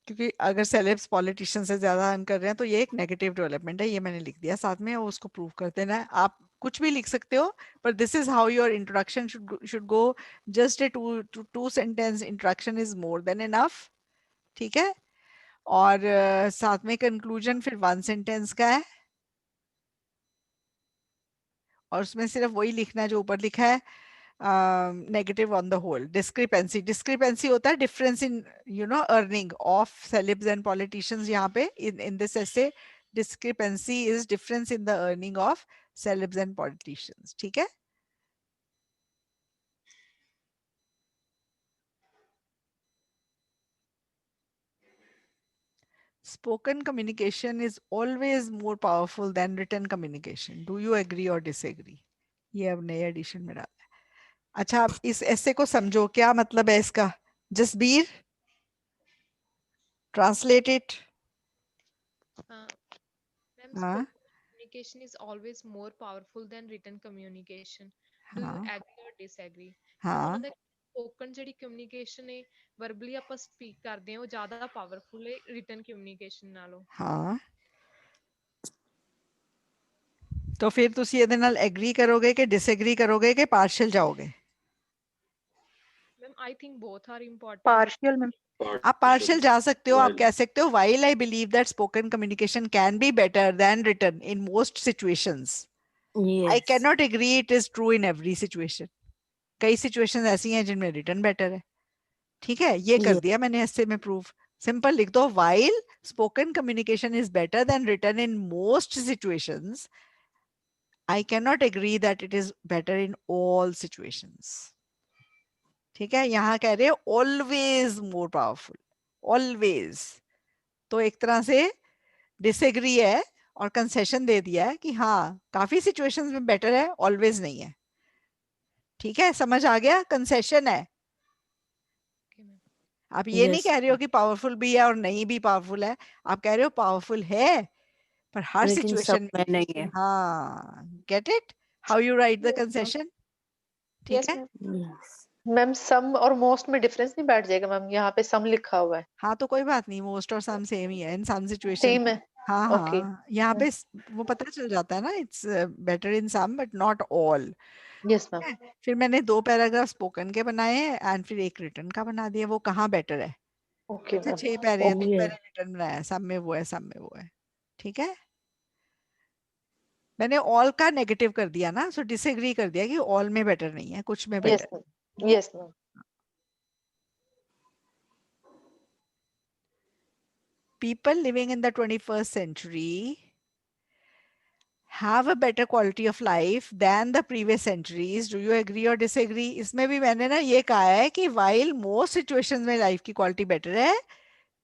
क्योंकि अगर सेलेब्स पॉलिटिशियन से ज्यादा अर्न कर रहे हैं तो ये एक नेगेटिव डेवलपमेंट है, ये मैंने लिख दिया साथ में। वो उसको प्रूव कर देना है। आप कुछ भी लिख सकते हो, पर this is how your introduction should go. Just a two sentence introduction is more than enough. ठीक है, और साथ में कंक्लूजन फिर 1 सेंटेंस का है, और उसमें सिर्फ वही लिखना है जो ऊपर लिखा है, negative on the whole. Discrepancy होता है difference in earning of celebs and politicians. यहाँ पे in this essay discrepancy is difference in the earning of celebs and politicians. ठीक है, spoken communication is always more powerful than written communication. Do you agree or disagree? ये अब नए addition में डाला है। अच्छा, आप इस ऐसे को समझो, क्या मतलब है इसका? Jasbir, translate it. Ma'am, हाँ spoken communication is always more powerful than written communication. Do you हाँ agree or disagree? हाँ ਤੁਹਾਨੂੰ ਪਤਾ ਸਪੋਕਨ ਜਿਹੜੀ ਕਮਿਊਨੀਕੇਸ਼ਨ ਹੈ ਵਰਬਲੀ ਆਪਾਂ ਸਪੀਕ ਕਰਦੇ ਹਾਂ ਉਹ ਜ਼ਿਆਦਾ ਪਾਵਰਫੁਲ ਹੈ ਰਿਟਨ ਕਮਿਊਨੀਕੇਸ਼ਨ ਨਾਲੋਂ। हाँ, तो फिर ਤੁਸੀਂ ਇਹਦੇ ਨਾਲ ਐਗਰੀ ਕਰੋਗੇ ਕਿ ਡਿਸਐਗਰੀ ਕਰੋਗੇ ਕਿ ਪਾਰਸ਼ਲ ਜਾਓਗੇ? Ma'am I think both are important. Partial में आप पार्शियल जा सकते हो। आप कह सकते हो while I believe that spoken communication can be better than written in most situations, I Yes. cannot agree it is true in every situation. कई situations ऐसी हैं जिनमें written better है। ठीक है, ये कर Yes. दिया मैंने ऐसे में प्रूफ। सिंपल लिख दो, while spoken communication is better than written in most situations, I cannot agree that it is better in all situations. ठीक है, यहाँ कह रहे हैं always more powerful, always. तो एक तरह से डिसएग्री है और कंसेशन दे दिया है कि हाँ काफी सिचुएशंस में बेटर है, ऑलवेज नहीं है. ठीक है, समझ आ गया? कंसेशन है. आप ये नहीं Yes, कह रहे हो कि पावरफुल भी है और नहीं भी पावरफुल है, आप कह रहे हो पावरफुल है पर हर लेकिन सब सिचुएशन में में. नहीं है. हाँ, get it how you right the Yes, ma'am. Concession. ठीक Yes, है. ma'am. Yes. मैम सम और मोस्ट में डिफरेंस नहीं बैठ जाएगा मैम? यहाँ पे सम लिखा हुआ है. हाँ तो कोई बात नहीं, मोस्ट और सम सेम ही है इन सम सिचुएशन. सेम है. हाँ ओके. हाँ, यहाँ पे वो पता चल जाता है ना, it's better in some but not all. Yes ma'am. फिर मैंने 2 पैराग्राफ स्पोकन के बनाए एंड फिर एक रिटर्न का बना दिया. वो कहाँ बेटर है? Okay ma'am. 6 पैरे हैं, 2 Yeah. पैरे रिटर्न बनाया, सब में वो है, सब में वो है. ठीक है, मैंने ऑल का नेगेटिव कर दिया ना, सो डिसएग्री कर दिया कि ऑल में बेटर नहीं है, कुछ में yes better. Ma'am. Yes ma'am. People living in the 21st century have a better quality of life than the previous centuries. Do you agree or disagree? इसमें भी मैंने ना ये कहा है कि while most situations में लाइफ की क्वालिटी बेटर है,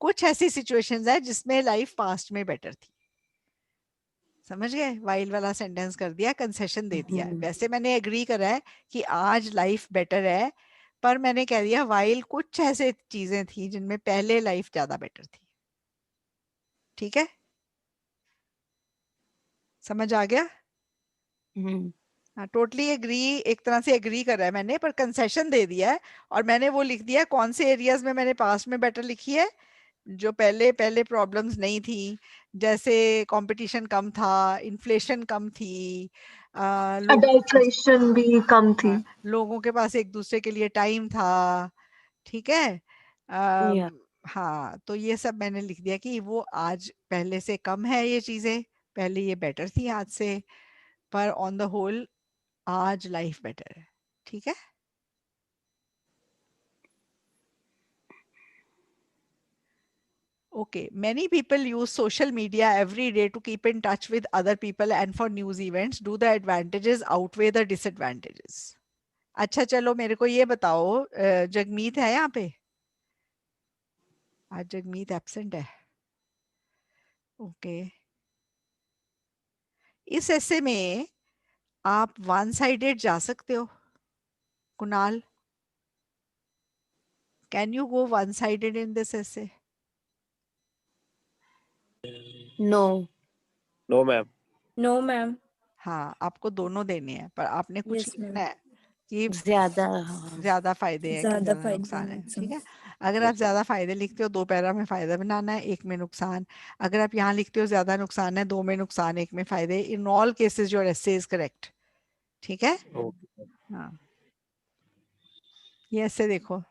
कुछ ऐसी situations है जिसमें लाइफ पास्ट में बेटर थी. समझ गए? वाइल वाला सेंटेंस कर दिया, कंसेशन दे दिया. वैसे मैंने एग्री करा है कि आज लाइफ बेटर है, पर मैंने कह दिया वाइल कुछ ऐसे चीजें थी जिनमें पहले लाइफ ज्यादा बेटर थी. ठीक है, समझ आ गया? हाँ, टोटली एग्री, एक तरह से एग्री कर रहा है मैंने, पर कंसेशन दे दिया है. और मैंने वो लिख दिया कौन से एरियाज में मैंने पास्ट में बेटर लिखी है, जो पहले पहले प्रॉब्लम्स नहीं थी, जैसे कंपटीशन कम था, इन्फ्लेशन कम थी, अडल्ट्रेशन भी कम थी. लोगों के पास एक दूसरे के लिए टाइम था. ठीक है. Yeah. हाँ, तो ये सब मैंने लिख दिया कि वो आज पहले से कम है, ये चीजें पहले ये बेटर थी आज से, पर ऑन द होल आज लाइफ बेटर है. ठीक है. Okay, many people use social media every day to keep in touch with other people and for news events. Do the advantages outweigh the disadvantages? अच्छा चलो मेरे को ये बताओ, जगमीत है यहाँ पे? आज जगमीत एब्सेंट है. ओके, इस ऐसे में आप वन साइडेड जा सकते हो Kunal? Can you go one sided in this essay? No. No ma'am. No ma'am. हाँ, आपको दोनों देने हैं, पर आपने कुछ Yes, लिखना ma'am. है कि ज्यादा ज्यादा फायदे हैं कि ज्यादा ज्यादा फायदे नुकसान हैं, है. नुकसान. ठीक है, अगर आप ज्यादा फायदे लिखते हो 2 पैरा में फायदा बनाना है, 1 में नुकसान. अगर आप यहाँ लिखते हो ज्यादा नुकसान है, 2 में नुकसान, 1 में फायदे. In all cases your essay is correct. ठीक है. हाँ, ये ऐसे देखो.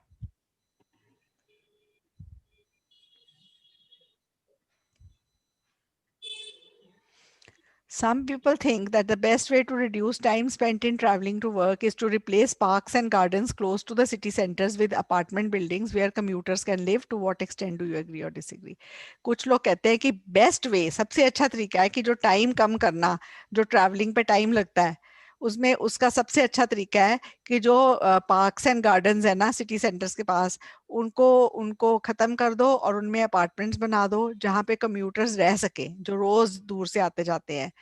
Some people think that the best way to reduce time spent in traveling to work is to replace parks and gardens close to the city centers with apartment buildings where commuters can live. To what extent do you agree or disagree? कुछ लोग कहते हैं कि best way, सबसे अच्छा तरीका है कि जो टाइम कम करना, जो ट्रैवलिंग पे टाइम लगता है, उसमें उसका सबसे अच्छा तरीका है कि जो पार्क्स एंड गार्डन्स है ना सिटी सेंटर्स के पास, उनको उनको खत्म कर दो और उनमें अपार्टमेंट्स बना दो जहाँ पे कम्यूटर्स रह सके, जो रोज दूर से आते जाते हैं.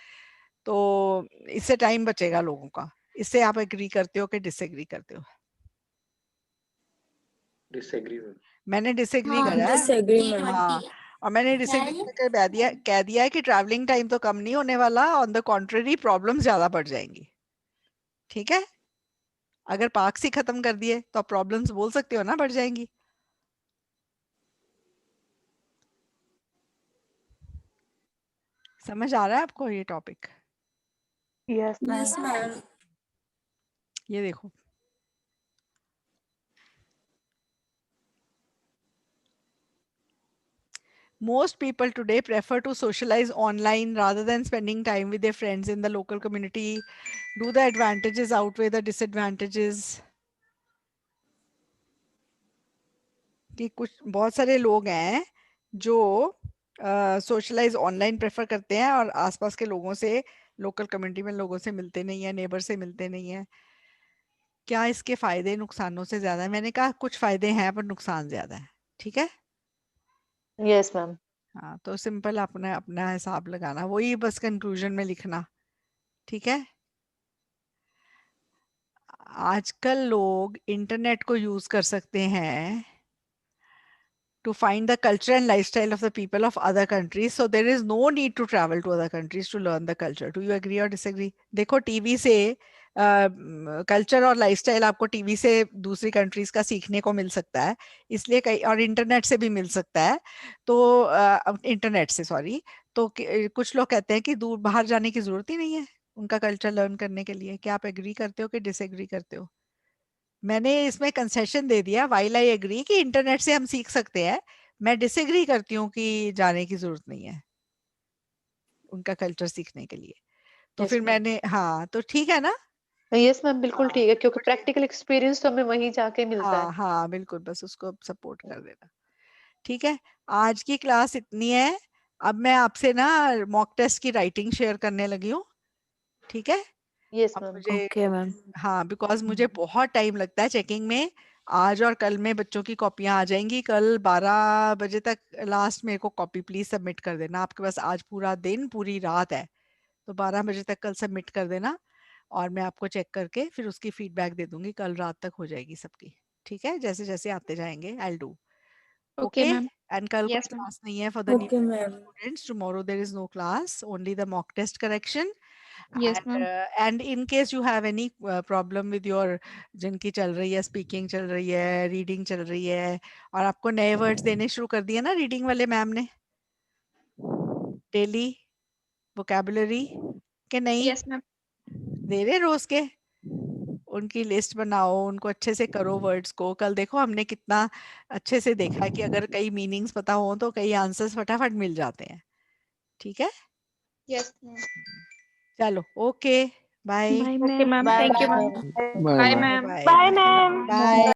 तो इससे टाइम बचेगा लोगों का. इससे आप एग्री करते हो कि डिसएग्री करते हो? डिसएग्री. मैंने डिसएग्री हाँ, करा है. Disagree ma'am. हाँ, और मैंने डिसएग्री करके कह दिया है कि ट्रैवलिंग टाइम तो कम नहीं होने वाला, ऑन द कॉन्ट्ररी प्रॉब्लम्स ज्यादा बढ़ जाएंगी. ठीक है, अगर पार्क्स ही खत्म कर दिए तो आप प्रॉब्लम्स बोल सकते हो ना बढ़ जाएंगी. समझ आ रहा है आपको ये topic? Yes ma'am. Yes, ma'am. ये देखो, most people today prefer to socialize online rather than spending time with their friends in the local community. Do the advantages outweigh the disadvantages? कि कुछ बहुत सारे लोग हैं जो सोशलाइज ऑनलाइन प्रेफर करते हैं और आसपास के लोगों से लोकल कम्युनिटी में लोगों से मिलते नहीं है, नेबर से मिलते नहीं है। क्या इसके फायदे नुकसानों से ज्यादा है? मैंने कहा कुछ फायदे हैं पर नुकसान ज्यादा है। ठीक है, यस मैम। हाँ तो सिंपल अपना अपना हिसाब लगाना, वही बस कंक्लूजन में लिखना। ठीक है, आजकल लोग इंटरनेट को यूज कर सकते हैं to find the culture and lifestyle of the people of other countries, so there is no need to travel to other countries to learn the culture. Do you agree or disagree? देखो TV से culture और lifestyle आपको TV से दूसरी countries का सीखने को मिल सकता है, इसलिए कई, और इंटरनेट से भी मिल सकता है। तो इंटरनेट से सॉरी, तो कुछ लोग कहते हैं कि दूर बाहर जाने की जरूरत ही नहीं है उनका कल्चर लर्न करने के लिए। क्या आप एग्री करते हो कि डिसएग्री करते हो? मैंने इसमें कंसेशन दे दिया, वाइल आई एग्री कि इंटरनेट से हम सीख सकते हैं, मैं डिसएग्री करती हूँ कि जाने की जरूरत नहीं है उनका कल्चर सीखने के लिए। तो Yes, फिर ma'am. मैंने, हाँ तो ठीक है ना? यस मैम बिल्कुल ठीक है, क्योंकि प्रैक्टिकल एक्सपीरियंस तो हमें वहीं जाके मिलता है। हाँ हाँ बिल्कुल, बस उसको सपोर्ट कर देना। ठीक है, आज की क्लास इतनी है। अब मैं आपसे ना मॉक टेस्ट की राइटिंग शेयर करने लगी हूँ। ठीक है, यस अब मैम। मुझे ओके मैम। हाँ बिकॉज मुझे बहुत टाइम लगता है चेकिंग में। आज और कल में बच्चों की कॉपियां आ जाएंगी, कल 12 बजे तक लास्ट मेरे को कॉपी प्लीज सबमिट कर देना। आपके पास आज पूरा दिन पूरी रात है, तो 12 बजे तक कल सबमिट कर देना, और मैं आपको चेक करके फिर उसकी फीडबैक दे दूंगी। कल रात तक हो जाएगी सबकी। ठीक है, जैसे जैसे आते जाएंगे I do. Okay, okay, ma'am. And कल कोई Yes, ma'am. क्लास नहीं है for the new Okay, ma'am. Students. Tomorrow there is no class, only the mock test correction. Yes, ma'am. And in case you have any problem with your, जिनकी चल रही है speaking चल रही है, reading चल रही है, और आपको नए वर्ड्स देने शुरू कर दिए ना रीडिंग वाले मैम ने, डेली वोकैबुलरी के नहीं Yes, ma'am. दे रहे रोज के? उनकी लिस्ट बनाओ, उनको अच्छे से करो वर्ड्स को। कल देखो हमने कितना अच्छे से देखा कि अगर कई मीनिंग्स पता हो तो कई आंसर्स फटाफट मिल जाते हैं। ठीक है, Yes, ma'am. चलो okay, bye Bye, Okay, ma'am. ma'am. Bye, Thank you, ma'am. ma'am. Bye Bye, bye. ma'am. Bye Bye, ma'am. Bye.